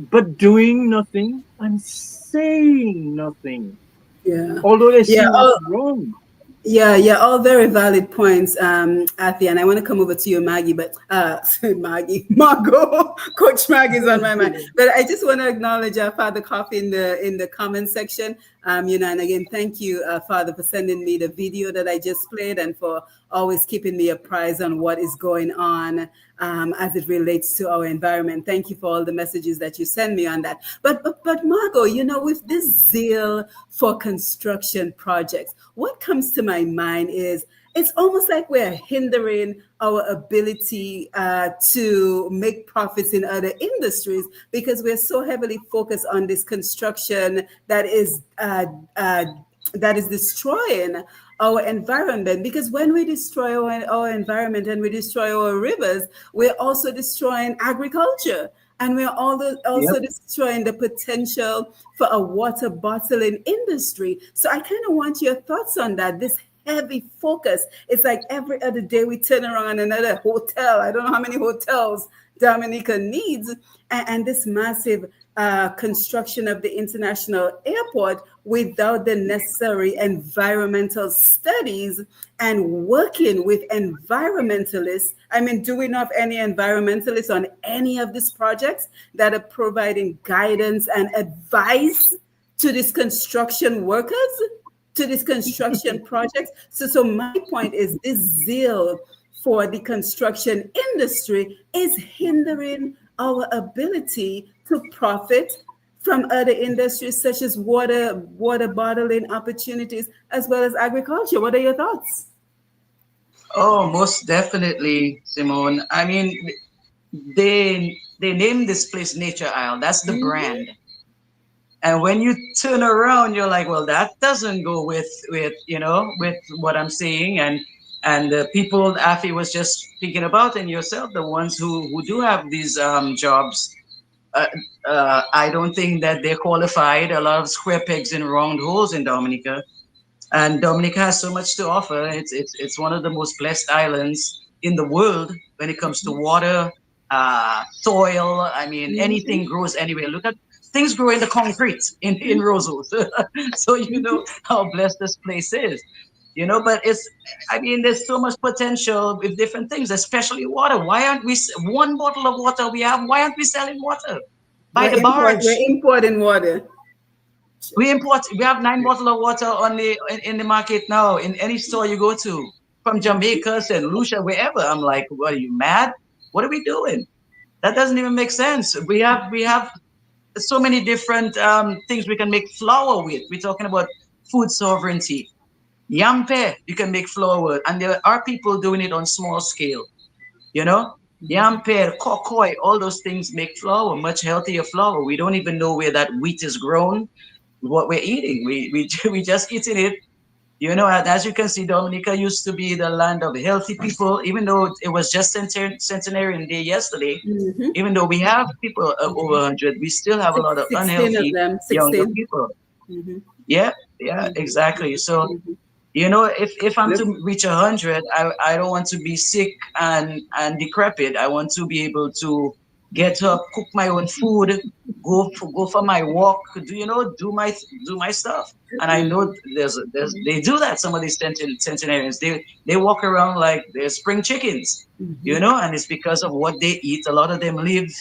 but doing nothing and saying nothing. Yeah. Although they see what's wrong. Yeah, all very valid points, Athia. And I want to come over to you, Maggie, but Margot, Coach Maggie's on my mind. But I just want to acknowledge Father Coffee in the comment section. And again, thank you, Father, for sending me the video that I just played and for always keeping me apprised on what is going on as it relates to our environment. Thank you for all the messages that you send me on that. But Margot, with this zeal for construction projects, what comes to my mind is it's almost like we're hindering our ability to make profits in other industries because we're so heavily focused on this construction that is destroying our environment. Because when we destroy our environment and we destroy our rivers, we're also destroying agriculture. And we're also destroying the potential for a water bottling industry. So I kind of want your thoughts on that, this heavy focus. It's like every other day we turn around on another hotel. I don't know how many hotels Dominica needs. And this massive construction of the international airport without the necessary environmental studies and working with environmentalists. I mean, do we know of any environmentalists on any of these projects that are providing guidance and advice to these construction workers, to these construction projects? So my point is this zeal for the construction industry is hindering our ability to profit from other industries such as water bottling opportunities as well as agriculture. What are your thoughts? Oh, most definitely, Simone. I mean, they named this place Nature Isle. That's the brand. And when you turn around, you're like, well, that doesn't go with with what I'm seeing. And the people Afi was just speaking about, and yourself, the ones who do have these jobs. Uh, I don't think that they're qualified. A lot of square pegs in round holes in Dominica. And Dominica has so much to offer. It's one of the most blessed islands in the world when it comes to water, soil. I mean, anything grows anywhere. Look at things grow in the concrete in Rosals. So you know how blessed this place is. But I mean, there's so much potential with different things, especially water. Why aren't we, one bottle of water we have, why aren't we selling water by the barge? We're importing water. We have 9 bottles of water on in the market now. In any store you go to, from Jamaica, St. Lucia, wherever. I'm like, what, are you mad? What are we doing? That doesn't even make sense. We have so many different things we can make flour with. We're talking about food sovereignty. Yampe, you can make flour with, and there are people doing it on small scale. Yampe, cocoa, all those things make flour, much healthier flour. We don't even know where that wheat is grown. What we're eating, we just eating it. And as you can see, Dominica used to be the land of healthy people, even though it was just centenarian day yesterday. Even though we have people over 100, we still have a lot of unhealthy younger people. Yeah, exactly. So if I'm to reach 100, I don't want to be sick and decrepit. I want to be able to get up, cook my own food, go for my walk, do my stuff. And I know they do that. Some of these centenarians, they walk around like they're spring chickens, and it's because of what they eat. A lot of them live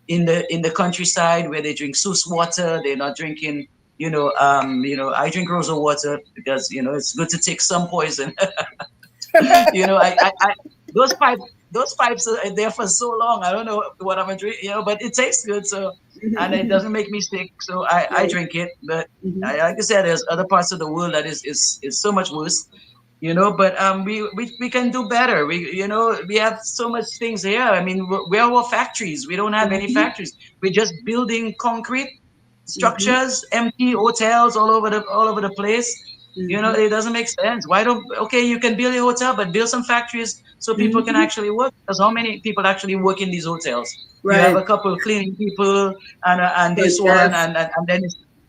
in the countryside where they drink source water. They're not drinking. I drink rosal water because it's good to take some poison. I those pipes are there for so long. I don't know what I'm gonna drink, but it tastes good. So, and it doesn't make me sick. So I drink it. But like I said, there's other parts of the world that is so much worse. But we can do better. We have so much things here. I mean, we are all factories. We don't have any factories. We're just building concrete structures, empty hotels all over the place. It doesn't make sense. Why don't you can build a hotel, but build some factories so people can actually work. Because how many people actually work in these hotels? Right. You have a couple of cleaning people and this one and then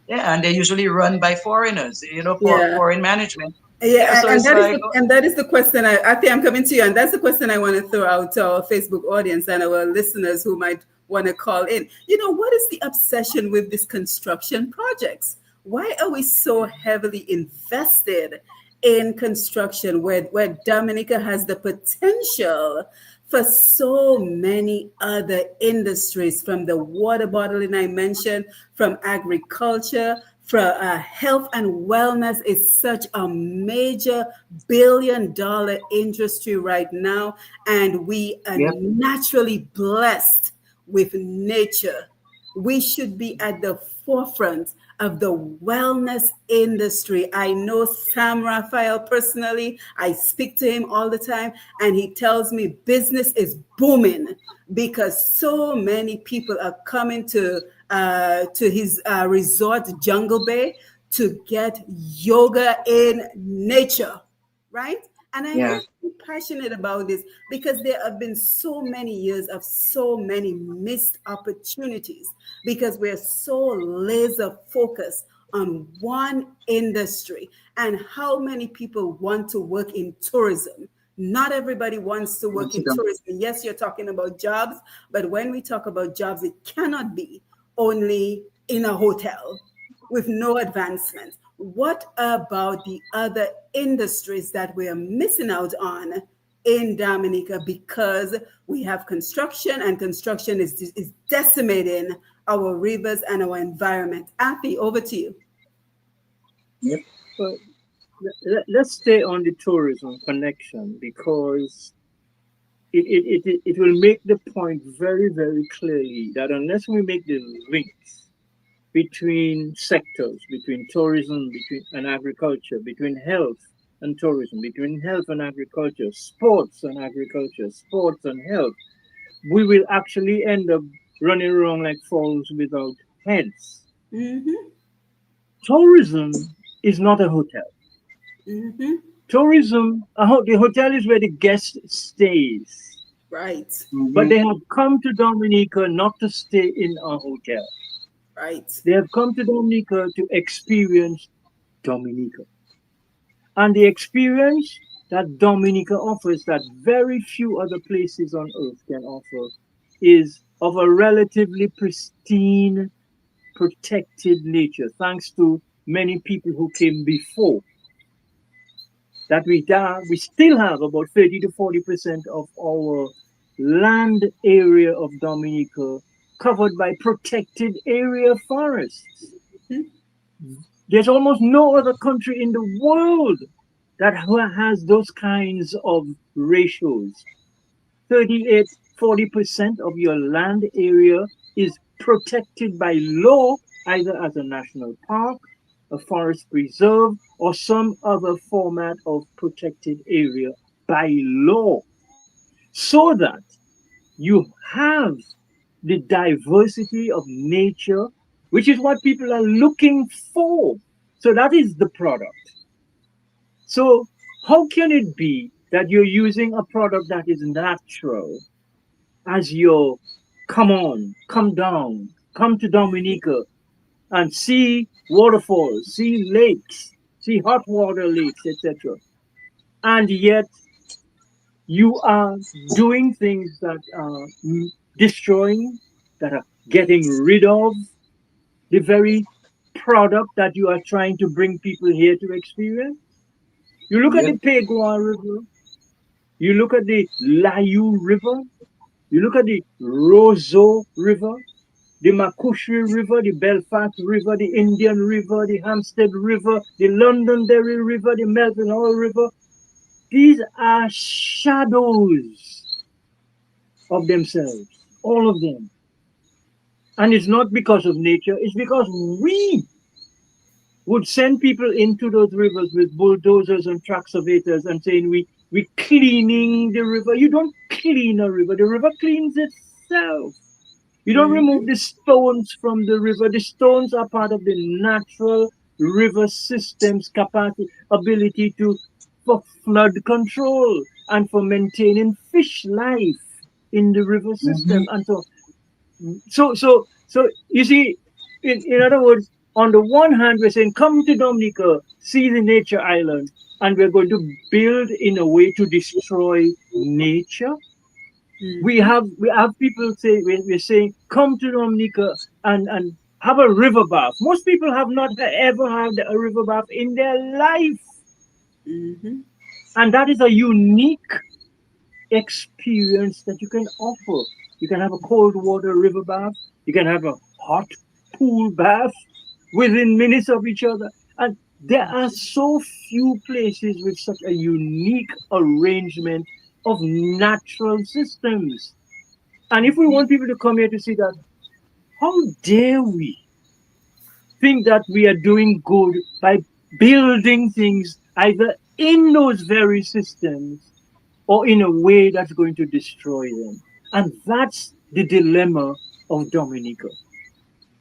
and they're usually run by foreigners. Foreign management. So and that is the question. I think I'm coming to you, and that's the question I want to throw out to our Facebook audience and our listeners who might want to call in. What is the obsession with these construction projects? Why are we so heavily invested in construction where Dominica has the potential for so many other industries, from the water bottling I mentioned, from agriculture, from health and wellness is such a major billion-dollar industry right now, and we are naturally blessed with nature. We should be at the forefront of the wellness industry. I know Sam Raphael personally. I speak to him all the time, and he tells me business is booming because so many people are coming to his resort, Jungle Bay, to get yoga in nature, right? And I am passionate about this because there have been so many years of so many missed opportunities because we're so laser focused on one industry and how many people want to work in tourism. Not everybody wants to work in tourism. Yes, you're talking about jobs, but when we talk about jobs, it cannot be only in a hotel with no advancement. What about the other industries that we are missing out on in Dominica because we have construction and construction is decimating our rivers and our environment? Afi, over to you. Yep. But let's stay on the tourism connection because it will make the point very, very clearly that unless we make the links between sectors, between tourism, between and agriculture, between health and tourism, between health and agriculture, sports and agriculture, sports and health, we will actually end up running around like fowls without heads. Mm-hmm. Tourism is not a hotel. Mm-hmm. Tourism, the hotel is where the guest stays. Right. But they have come to Dominica not to stay in a hotel. Right. They have come to Dominica to experience Dominica. And the experience that Dominica offers that very few other places on earth can offer is of a relatively pristine, protected nature, thanks to many people who came before. That we still have about 30 to 40% of our land area of Dominica covered by protected area forests. There's almost no other country in the world that has those kinds of ratios. 38, 40% of your land area is protected by law, either as a national park, a forest preserve, or some other format of protected area by law, so that you have the diversity of nature, which is what people are looking for. So that is the product. So how can it be that you're using a product that is natural as your come on, come down, come to Dominica and see waterfalls, see lakes, see hot water lakes, etc. And yet you are doing things that are destroying, that are getting rid of the very product that you are trying to bring people here to experience. You look at Yep. the Pegua River, you look at the Layu River, you look at the Roseau River, the Makushri River, the Belfast River, the Indian River, the Hampstead River, the Londonderry River, the Melton Hall River. These are shadows of themselves, all of them. And it's not because of nature, it's because we would send people into those rivers with bulldozers and excavators and saying we cleaning the river. You don't clean a river, the river cleans itself. You don't remove the stones from the river. The stones are part of the natural river system's capacity, ability to for flood control and for maintaining fish life in the river system. And so you see, in other words, on the one hand, we're saying, come to Dominica, see the nature island, and we're going to build in a way to destroy nature. We have people say we're saying, come to Dominica and have a river bath. Most people have not ever had a river bath in their life. And that is a unique experience that you can offer. You can have a cold water river bath. You can have a hot pool bath within minutes of each other. And there are so few places with such a unique arrangement of natural systems. And if we want people to come here to see that, how dare we think that we are doing good by building things either in those very systems or in a way that's going to destroy them. And that's the dilemma of Dominica,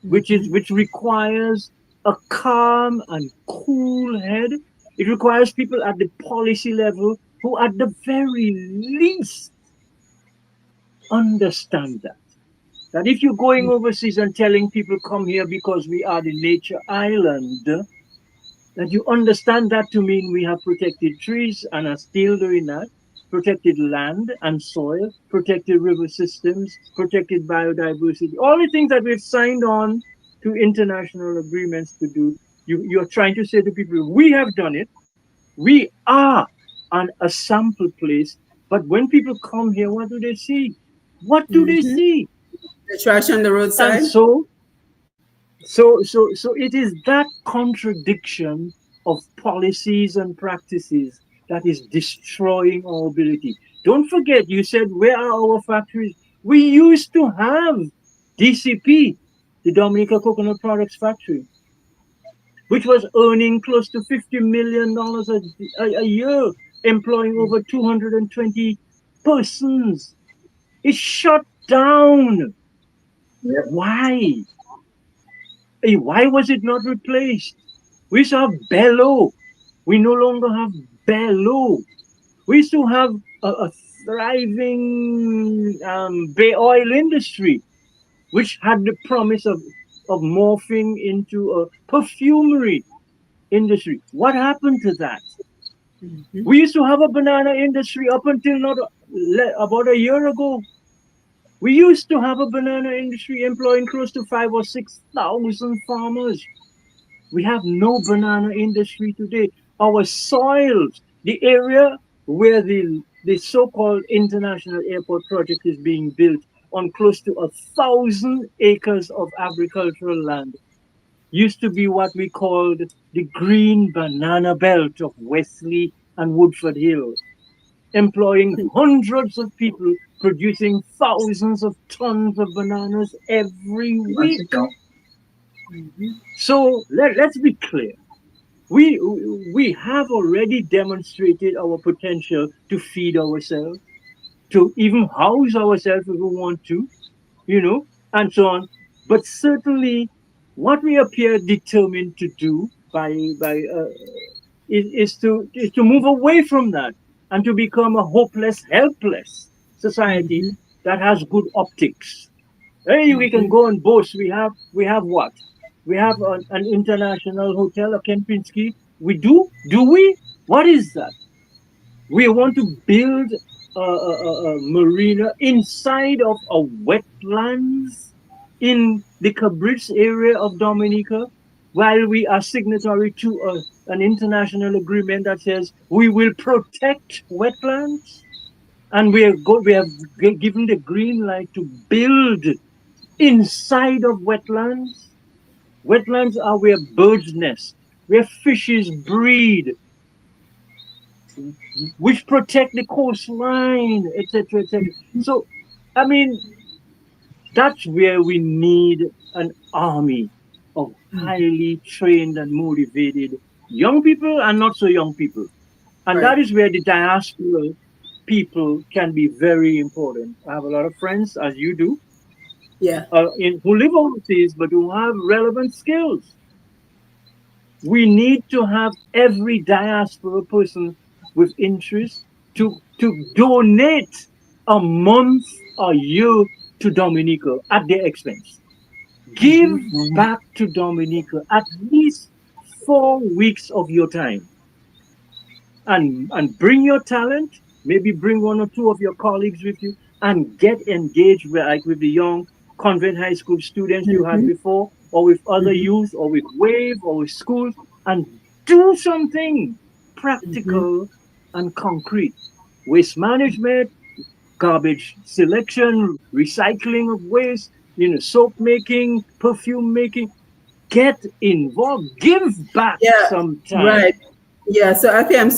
which requires a calm and cool head. It requires people at the policy level who at the very least understand that. That if you're going overseas and telling people come here because we are the nature island, that you understand that to mean we have protected trees and are still doing that, protected land and soil, protected river systems, protected biodiversity, all the things that we've signed on to international agreements to do. You're trying to say to people, we have done it. We are a sample place. But when people come here, what do they see? What do they Mm-hmm. see? The trash on the And roadside. so it is that contradiction of policies and practices that is destroying our ability. Don't forget, you said, where are our factories? We used to have DCP, the Dominica Coconut Products Factory, which was earning close to $50 million a year, employing over 220 persons. It shut down. Why? Why was it not replaced? We used to have Bello. We no longer have Bello. We used to have a thriving bay oil industry, which had the promise of morphing into a perfumery industry. What happened to that? Mm-hmm. We used to have a banana industry up until not about a year ago. We used to have a banana industry employing close to 5 or 6 thousand farmers. We have no banana industry today. Our soils, the area where the so-called international airport project is being built on close to 1,000 acres of agricultural land, used to be what we called the green banana belt of Wesley and Woodford Hill, employing hundreds of people, producing thousands of tons of bananas every week. So let's be clear. We we have already demonstrated our potential to feed ourselves, to even house ourselves if we want to, and so on. But certainly, what we appear determined to do is to move away from that and to become a hopeless, helpless society Mm-hmm. that has good optics. Hey, we can Mm-hmm. go and boast. We have what? We have an international hotel, a Kempinski. We do? Do we? What is that? We want to build a marina inside of a wetlands in the Cabris area of Dominica, while we are signatory to an international agreement that says we will protect wetlands, and we have given the green light to build inside of wetlands. Wetlands are where birds nest, where fishes breed, which protect the coastline, etc., etc. So, I mean, that's where we need an army of highly trained and motivated young people and not so young people. And Right. that is where the diaspora people can be very important. I have a lot of friends, as you do, Yeah. who live overseas but who have relevant skills. We need to have every diaspora person with interest to donate a month, a year to Dominica at their expense. Give Mm-hmm. back to Dominica at least 4 weeks of your time, and bring your talent. Maybe bring one or two of your colleagues with you and get engaged with the young convent high school students you had Mm-hmm. before, or with other Mm-hmm. youth, or with WAVE, or with schools, and do something Mm-hmm. practical and concrete. Waste management, garbage selection, recycling of waste, soap making, perfume making. Get involved. Give back Yeah, some time. right. Yeah, so I think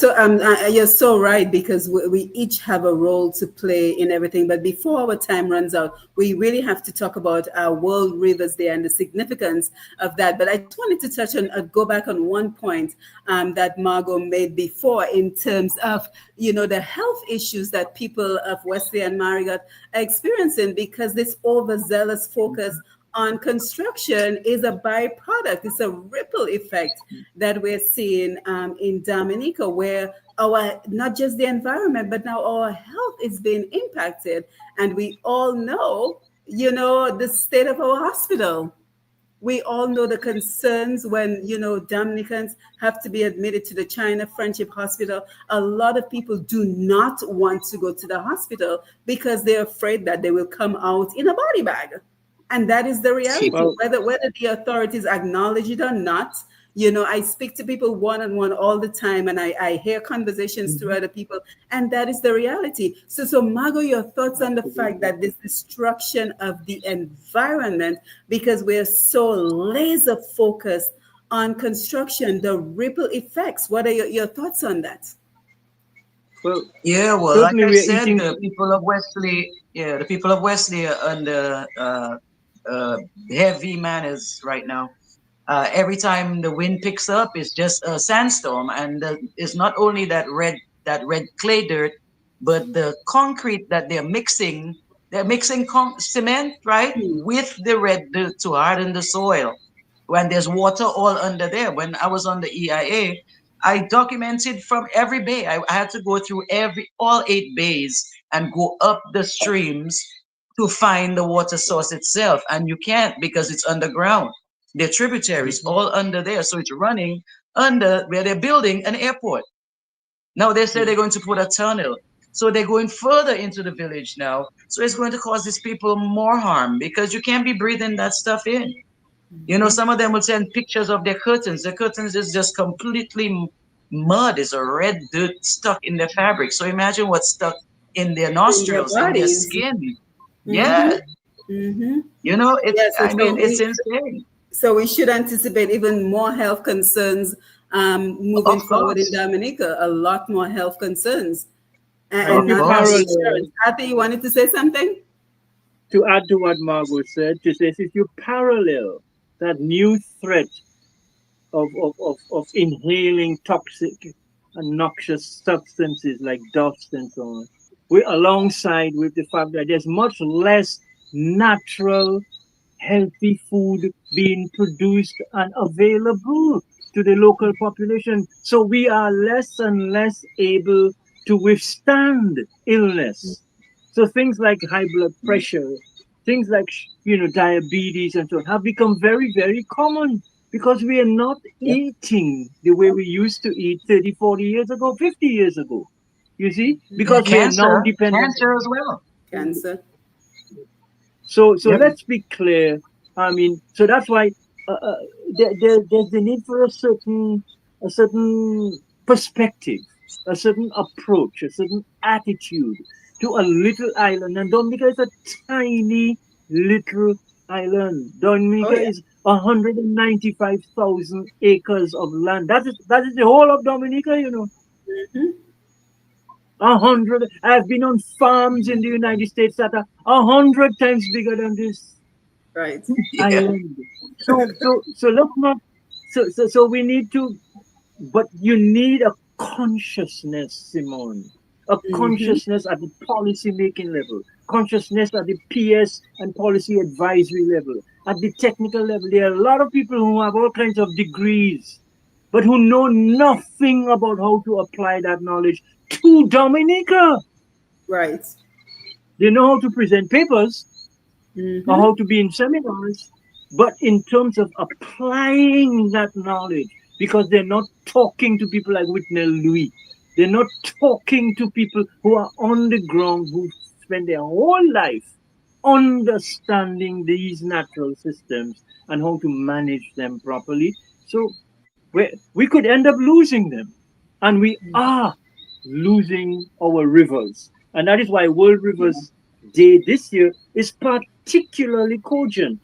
you're so right because we each have a role to play in everything. But before our time runs out, we really have to talk about our World Rivers Day and the significance of that. But I just wanted to touch on, go back on one point that Margot made before in terms of, the health issues that people of Wesley and Marigot are experiencing because this overzealous focus on construction is a byproduct. It's a ripple effect that we're seeing in Dominica, where our not just the environment, but now our health is being impacted. And we all know the state of our hospital. We all know the concerns when, Dominicans have to be admitted to the China Friendship Hospital. A lot of people do not want to go to the hospital because they're afraid that they will come out in a body bag. And that is the reality, Well, whether the authorities acknowledge it or not. I speak to people one on one all the time, and I hear conversations through mhm, other people, and that is the reality. So Margot, your thoughts on the fact absolutely. that this destruction of the environment, because we're so laser focused on construction, the ripple effects. What are your thoughts on that? Well, Yeah, well, like certainly I we are said, eating. the people of Wesley, yeah, the people of Wesley are under uh, heavy manners right now. Every time the wind picks up, it's just a sandstorm, and it's not only that red clay dirt, but the concrete that they're mixing. They're mixing cement, right, Hmm. with the red dirt to harden the soil. When there's water all under there. When I was on the EIA, I documented from every bay. I had to go through all 8 bays and go up the streams to find the water source itself, and you can't because it's underground. Their tributaries Mhm, all under there. So it's running under where they're building an airport. Now they say they're mhm, going to put a tunnel. So they're going further into the village now. So it's going to cause these people more harm because you can't be breathing that stuff in. Some of them will send pictures of their curtains. The curtains is just completely mud. It's a red dirt stuck in their fabric. So imagine what's stuck in their In their nostrils, in their bodies. skin. Mm-hmm. Yeah, Mm-hmm. it's, Yeah, so, I mean, so it's we insane. so we should anticipate even more health concerns moving Of forward in course. Dominica. A lot more health concerns, and Of and to not only course. insurance. parallel, Kathy, you wanted to say something? to add to what Margot said, to say if you parallel that new threat of inhaling toxic and noxious substances like dust and so on, we alongside with the fact that there's much less natural healthy food being produced and available to the local population. So we are less and less able to withstand illness. So things like high blood pressure, things like diabetes and so on have become very, very common because we are not Yep. eating the way we used to eat 30, 40 years ago, 50 years ago. You see, Yeah, because we are now cancer. dependent. Cancer as well. Cancer. So Yep. let's be clear. I mean, so that's why there's the need for a certain perspective, a certain approach, a certain attitude to a little island. And Dominica is a tiny little island. Oh Dominica yeah. is 195,000 acres of land. That is the whole of Dominica. Hmm. 100. I've been on farms in the United States that are 100 times bigger than this Right. Yeah. island. So let's not. So we need to. But you need a consciousness, Simone. A Hmm. consciousness at the policy making level, consciousness at the PS and policy advisory level, at the technical level. There are a lot of people who have all kinds of degrees, but who know nothing about how to apply that knowledge to Dominica. Right. They know how to present papers or Hmm. how to be in seminars, but in terms of applying that knowledge, because they're not talking to people like Whitney Louis, they're not talking to people who are on the ground, who spend their whole life understanding these natural systems and how to manage them properly. So we could end up losing them. And we are losing our rivers. And that is why World Rivers Day this year is particularly cogent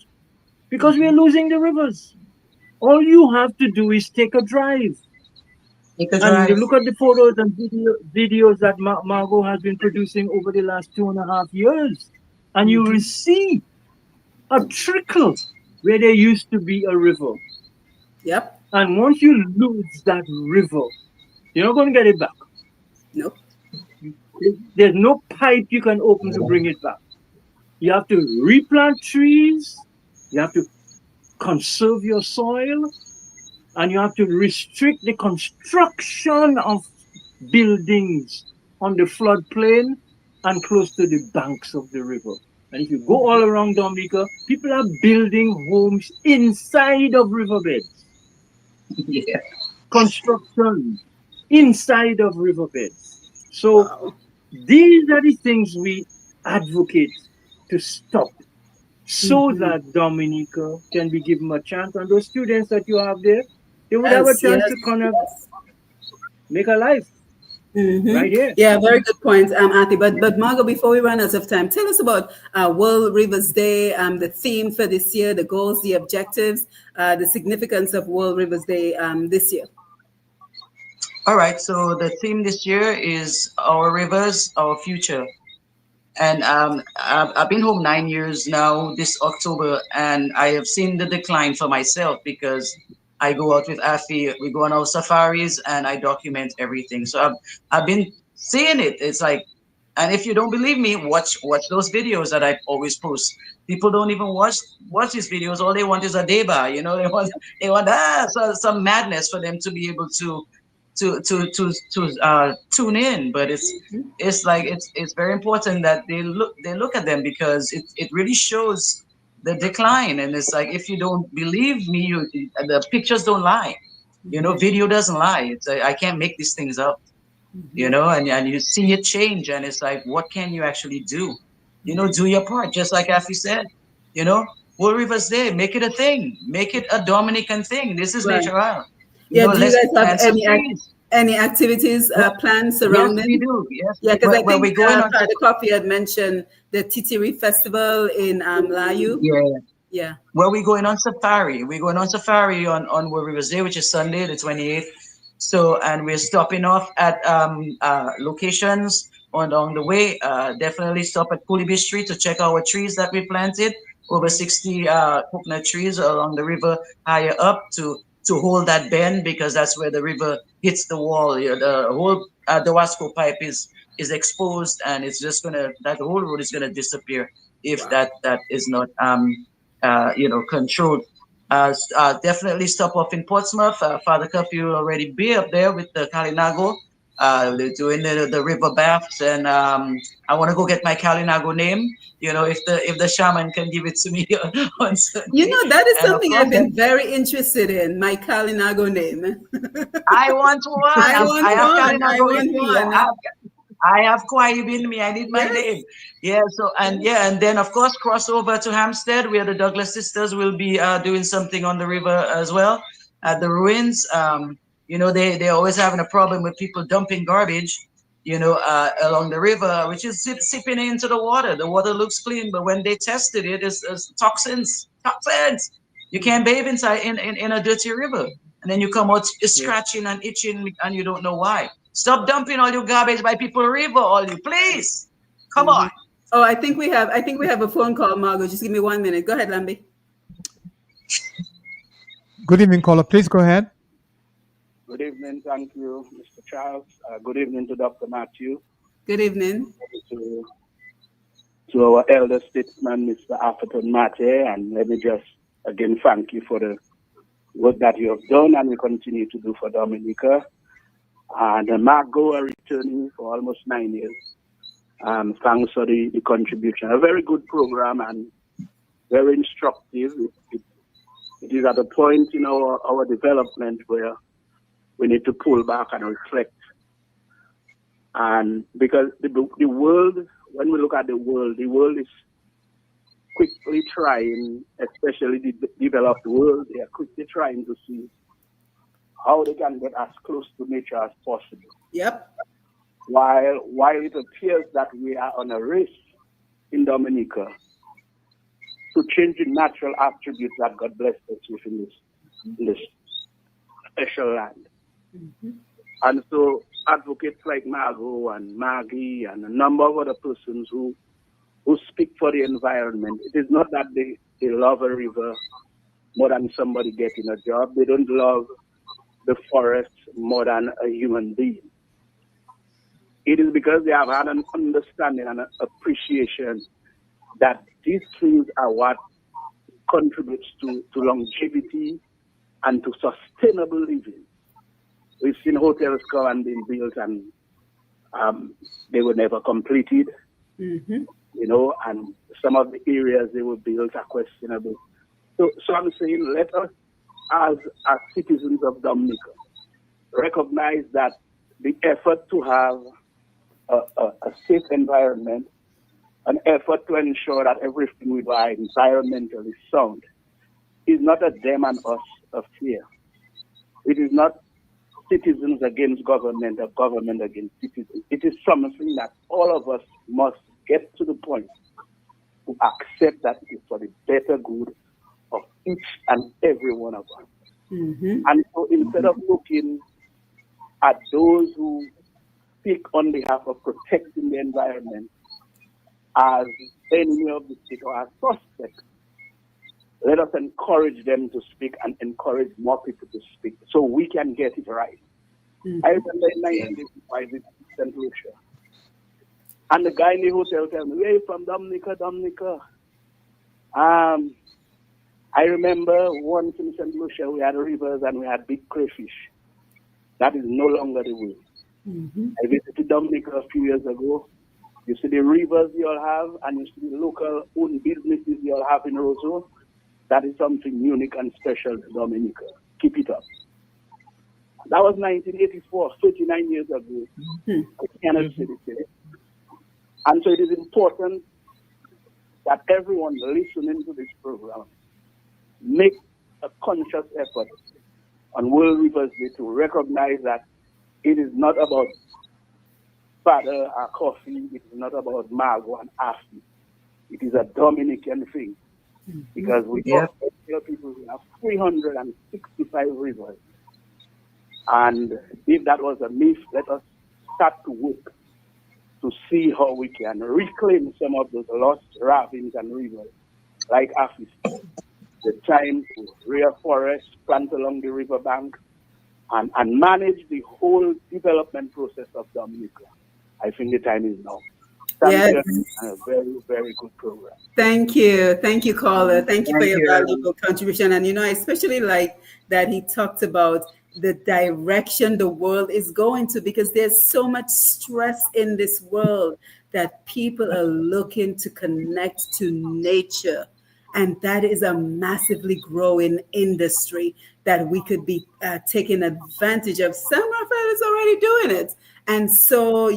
because we are losing the rivers. All you have to do is take a drive Take a and drive. look at the photos and videos that Margot has been producing over the last 2.5 years. And you will Hmm. see a trickle where there used to be a river. Yep. And once you lose that river, you're not going to get it back. Nope. There's no pipe you can open to bring it back. You have to replant trees, you have to conserve your soil, and you have to restrict the construction of buildings on the floodplain and close to the banks of the river. And if you go all around Dominica, people are building homes inside of riverbeds. Yeah. Construction inside of riverbeds. So Wow. these are the things we advocate to stop so Mhm. that Dominica can be given a chance. And those students that you have there, they would have a Yes, chance yes, to kind of yes. make a life right here. Yeah, very good point, Ati. But Margot, before we run out of time, tell us about World Rivers Day, the theme for this year, the goals, the objectives, the significance of World Rivers Day this year. All right. So the theme this year is Our Rivers, Our Future. And I've been home 9 years now this October, and I have seen the decline for myself because I go out with Afi, we go on our safaris, and I document everything. So I've been seeing it. It's like, and if you don't believe me, watch those videos that I always post. People don't even watch these videos. All they want is a deba. They want some madness for them to be able to tune in. But it's like it's very important that they look at them because it really shows the decline. And it's like, if you don't believe me, the pictures don't lie. Video doesn't lie. It's like, I can't make these things up. And you see it change, and it's like, what can you actually do? Do your part, just like Afi said. you know World Rivers Day, make it a thing, make it a Dominican thing. This is Right. Nature Island. Yeah. Do you Let's guys have plant some trees. any activities planned Yes, we surrounding? do. Yes, Yeah, because I well, think we're going on. Father Coffee had mentioned the Titiri Festival in Layu. Yeah. Yeah. Well, we're going on safari. We're going on safari on World Rivers Day, which is Sunday, the 28th. So, and we're stopping off at locations along the way. Definitely stop at Pulibi Street to check our trees that we planted. Over 60 coconut trees along the river higher up to hold that bend, because that's where the river hits the wall. The whole the Wasco pipe is exposed, and it's just that whole road is gonna disappear if Wow. that is not controlled. Definitely stop off in Portsmouth. Father Cuffy will already be up there with the Kalinago. They're doing the river baths, and I want to go get my Kalinago name. If the shaman can give it to me on Sunday. That is And of something course, I've been very interested in, my Kalinago name. I want one. I want I have one. I Kalinago in want me. one. I have Kwai in me. I need my Yes. name. Yeah. So and then of course cross over to Hampstead, where the Douglas sisters will be doing something on the river as well at the ruins. They always having a problem with people dumping garbage, along the river, which is sipping into the water. The water looks clean, but when they tested it, it's toxins. Toxins. You can't bathe inside in a dirty river, and then you come out scratching and itching, and you don't know why. Stop dumping all your garbage by people river, all you, please. Come on. Oh, I think we have a phone call, Margot. Just give me 1 minute. Go ahead, Lambi. Good evening, caller. Please go ahead. Good evening. Thank you, Mr. Charles. Good evening to Dr. Matthew. Good evening. To our elder statesman, Mr. Atherton Mate. And let me just again thank you for the work that you have done and we continue to do for Dominica. And Margot are returning for almost 9 years. Thanks for the contribution. A very good program and very instructive. It is at a point in our development where we need to pull back and reflect. And because the world, when we look at the world is quickly trying, especially the developed world, they are quickly trying to see how they can get as close to nature as possible. Yep. While it appears that we are on a race in Dominica to change the natural attributes that God blessed us with in this special land. And so advocates like Margot and Maggie and a number of other persons who speak for the environment, it is not that they love a river more than somebody getting a job. They don't love the forest more than a human being. It is because they have had an understanding and an appreciation that these trees are what contributes to longevity and to sustainable living. We've seen hotels come and being built and they were never completed. and some of the areas they were built are questionable. So I'm saying, let us, as citizens of Dominica, recognize that the effort to have a safe environment, an effort to ensure that everything we do are environmentally sound, is not a them and us affair. It is not citizens against government or government against citizens. It is something that all of us must get to the point to accept that it is for the better good of each and every one of us. Mm-hmm. And so instead of looking at those who speak on behalf of protecting the environment as enemy of the state or as suspects, let us encourage them to speak and encourage more people to speak so we can get it right. Mm-hmm. I remember in 1985 in St. Lucia, and the guy in the hotel told me, "Where are you from?" Dominica. I remember once in St. Lucia we had rivers and we had big crayfish. That is no longer the way. Mm-hmm. I visited Dominica a few years ago. You see the rivers you all have, and you see the local owned businesses you all have in Roseau. That is something unique and special to Dominica. Keep it up. That was 1984, 39 years ago. Mm-hmm. I cannot say the same. And so it is important that everyone listening to this program make a conscious effort on World Rivers Day to recognize that it is not about Father or coffee, it is not about Margot and Afi. It is a Dominican thing. Because we tell people we have 365 rivers. And if that was a myth, let us start to work to see how we can reclaim some of those lost ravines and rivers, like Afi. The time to rear forests, plant along the riverbank, and manage the whole development process of Dominica. I think the time is now. Yes. A very, very good program. Thank you. Thank you, caller. Thank you for Thank your you. valuable contribution. And, I especially like that he talked about the direction the world is going to, because there's so much stress in this world that people are looking to connect to nature. And that is a massively growing industry that we could be taking advantage of. Some of us is already doing it. And so,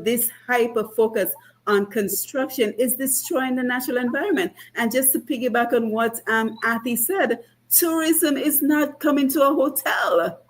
this hyper focus on construction is destroying the natural environment. And just to piggyback on what Athi said, tourism is not coming to a hotel.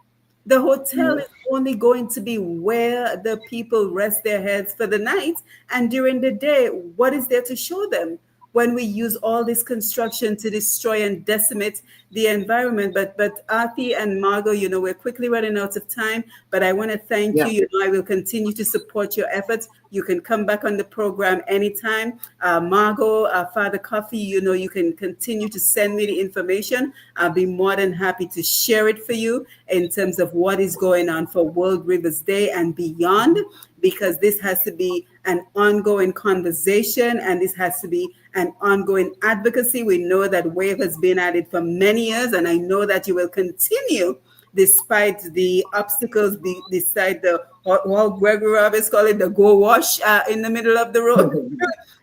The hotel is only going to be where the people rest their heads for the night. And during the day, what is there to show them? When we use all this construction to destroy and decimate the environment. But Athi and Margot, we're quickly running out of time, but I want to thank you. I will continue to support your efforts. You can come back on the program anytime. Margot, Father Coffee, you can continue to send me the information. I'll be more than happy to share it for you in terms of what is going on for World Rivers Day and beyond, because this has to be an ongoing conversation and this has to be an ongoing advocacy. We know that WAVE has been at it for many years, and I know that you will continue despite the obstacles, despite the, what Gregory Roberts call it, the go wash in the middle of the road.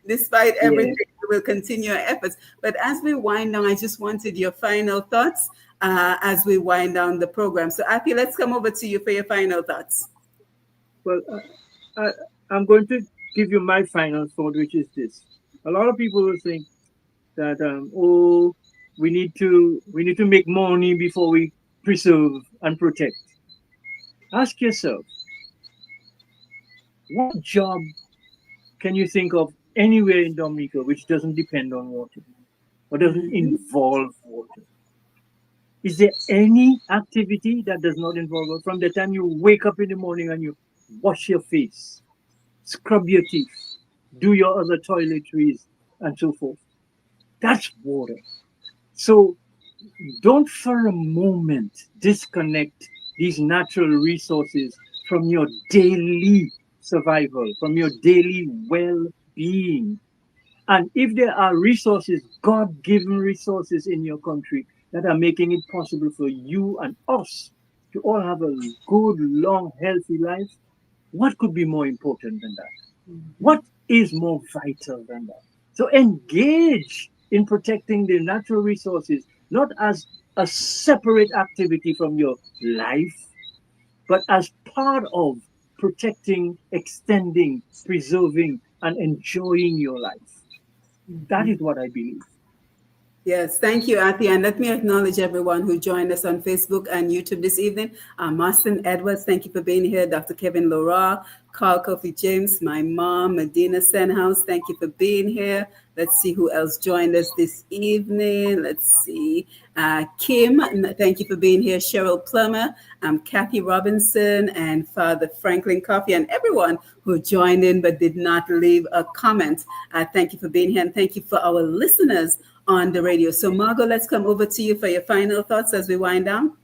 Despite everything, we will continue our efforts. But as we wind down, I just wanted your final thoughts as we wind down the program. So Athi, let's come over to you for your final thoughts. Well, I'm going to give you my final thought, which is this. A lot of people will think that, we need to make money before we preserve and protect. Ask yourself, what job can you think of anywhere in Dominica which doesn't depend on water or doesn't involve water? Is there any activity that does not involve water? From the time you wake up in the morning and you wash your face, scrub your teeth, do your other toiletries, and so forth. That's water. So don't for a moment disconnect these natural resources from your daily survival, from your daily well-being. And if there are resources, God-given resources in your country that are making it possible for you and us to all have a good, long, healthy life, what could be more important than that? What is more vital than that. So engage in protecting the natural resources, not as a separate activity from your life, but as part of protecting, extending, preserving, and enjoying your life. That is what I believe. Yes, thank you, Auntie. And let me acknowledge everyone who joined us on Facebook and YouTube this evening. Martin Edwards, thank you for being here. Dr. Kevin Laura, Carl Kofi James, my mom, Medina Senhouse, thank you for being here. Let's see who else joined us this evening. Let's see. Kim, thank you for being here. Cheryl Plummer, Kathy Robinson, and Father Franklin Coffey, and everyone who joined in but did not leave a comment. Thank you for being here, and thank you for our listeners on the radio. So, Margot, let's come over to you for your final thoughts as we wind down.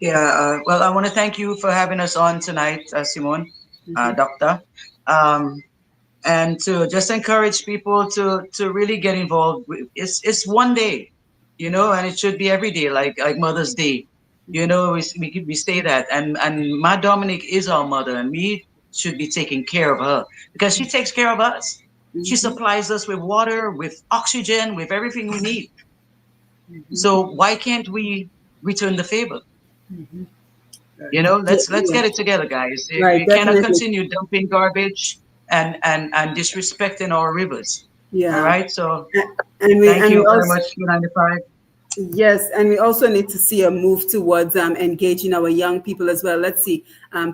Yeah, well, I want to thank you for having us on tonight, Simone, Doctor, and to just encourage people to really get involved. It's one day, and it should be every day, like Mother's Day. We say that, and my Dominic is our mother, and we should be taking care of her because she takes care of us. She supplies us with water, with oxygen, with everything we need. So why can't we return the favor? Let's get it together, guys. Right, We cannot definitely. continue dumping garbage and disrespecting our rivers. Yeah. All right. So and we thank you very also, much, 95. Yes, and we also need to see a move towards engaging our young people as well. Let's see.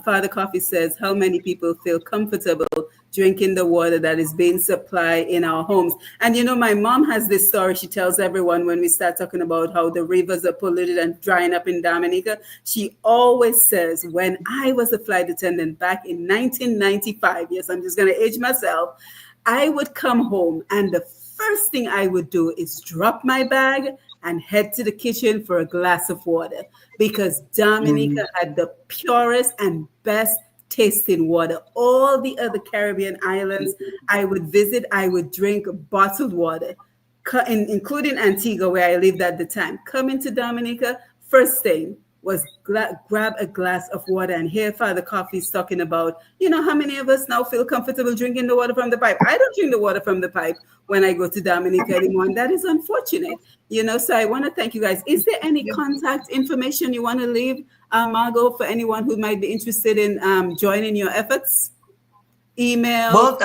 Father Coffee says, how many people feel comfortable drinking the water that is being supplied in our homes? And my mom has this story she tells everyone when we start talking about how the rivers are polluted and drying up in Dominica. She always says, when I was a flight attendant back in 1995, yes, I'm just going to age myself, I would come home and the first thing I would do is drop my bag and head to the kitchen for a glass of water because Dominica had the purest and best tasting water. All the other Caribbean islands I would visit, I would drink bottled water, including Antigua, where I lived at the time. Coming to Dominica, first thing was grab a glass of water. And here Father Coffee is talking about, how many of us now feel comfortable drinking the water from the pipe? I don't drink the water from the pipe when I go to Dominica anymore. And that is unfortunate. So I want to thank you guys. Is there any contact information you want to leave, Margot, for anyone who might be interested in joining your efforts? Email? Well,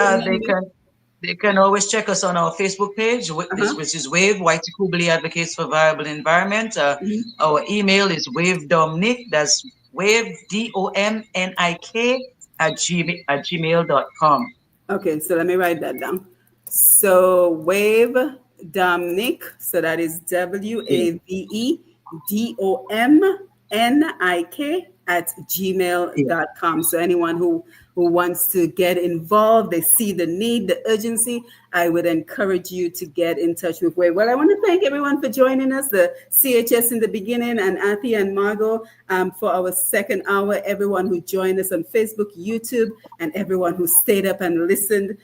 they can always check us on our Facebook page, which is WAVE, White Kubli Advocates for Viable Environment. Our email is wavedomnic, that's wave, DOMNIK, at gmail.com. Okay, so let me write that down. So WAVE Dominic, so that is WAVEDOMNIK at gmail.com. So anyone who wants to get involved, they see the need, the urgency, I would encourage you to get in touch with WAVE. Well, I want to thank everyone for joining us, the CHS in the beginning, and Auntie and Margot for our second hour, everyone who joined us on Facebook, YouTube, and everyone who stayed up and listened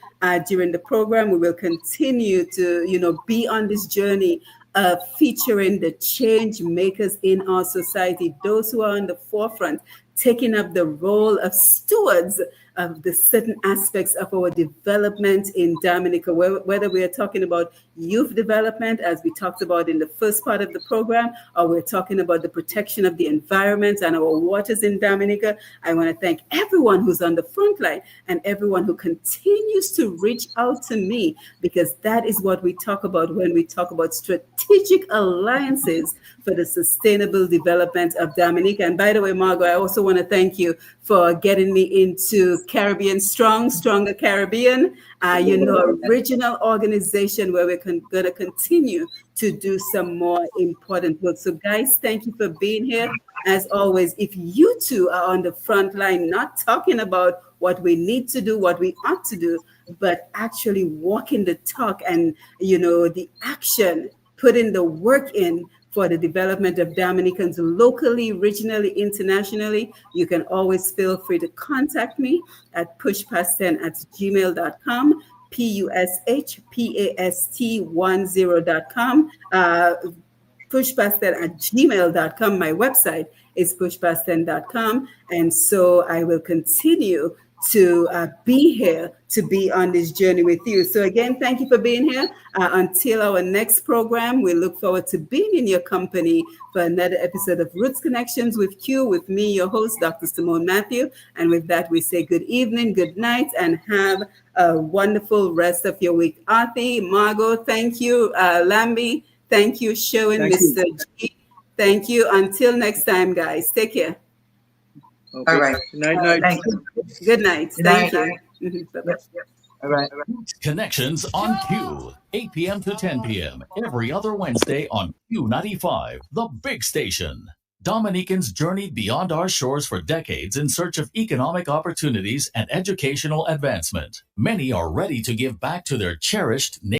during the program. We will continue to, be on this journey featuring the change makers in our society, those who are on the forefront, taking up the role of stewards of the certain aspects of our development in Dominica, whether we are talking about youth development, as we talked about in the first part of the program, or we're talking about the protection of the environment and our waters in Dominica. I want to thank everyone who's on the front line and everyone who continues to reach out to me, because that is what we talk about when we talk about strategic alliances for the sustainable development of Dominica. And by the way, Margot, I also want to thank you for getting me into Caribbean Stronger Caribbean, original organization where we're going to continue to do some more important work. So guys, thank you for being here. As always, if you two are on the front line, not talking about what we need to do, what we ought to do, but actually walking the talk and, the action, putting the work in for the development of Dominicans locally, regionally, internationally, you can always feel free to contact me at pushpast10@gmail.com, pushpast10.com, pushpast10@gmail.com. My website is pushpast10.com. And so I will continue to be here, to be on this journey with you. So again, thank you for being here. Until our next program, we look forward to being in your company for another episode of Roots Connections with Q, with me, your host, Dr. Simone Matthew. And with that, we say good evening, good night, and have a wonderful rest of your week. Arthi, Margot, thank you. Lambi, thank you. Sherwin, Thank you. Mr. G, thank you. Until next time, guys. Take care. Okay. All right. Night, night. Thank you. Good night. Good Thank night. you. Bye-bye. Yep. All right. Connections on Q, 8 p.m. to 10 p.m. every other Wednesday on Q95, the big station. Dominicans journeyed beyond our shores for decades in search of economic opportunities and educational advancement. Many are ready to give back to their cherished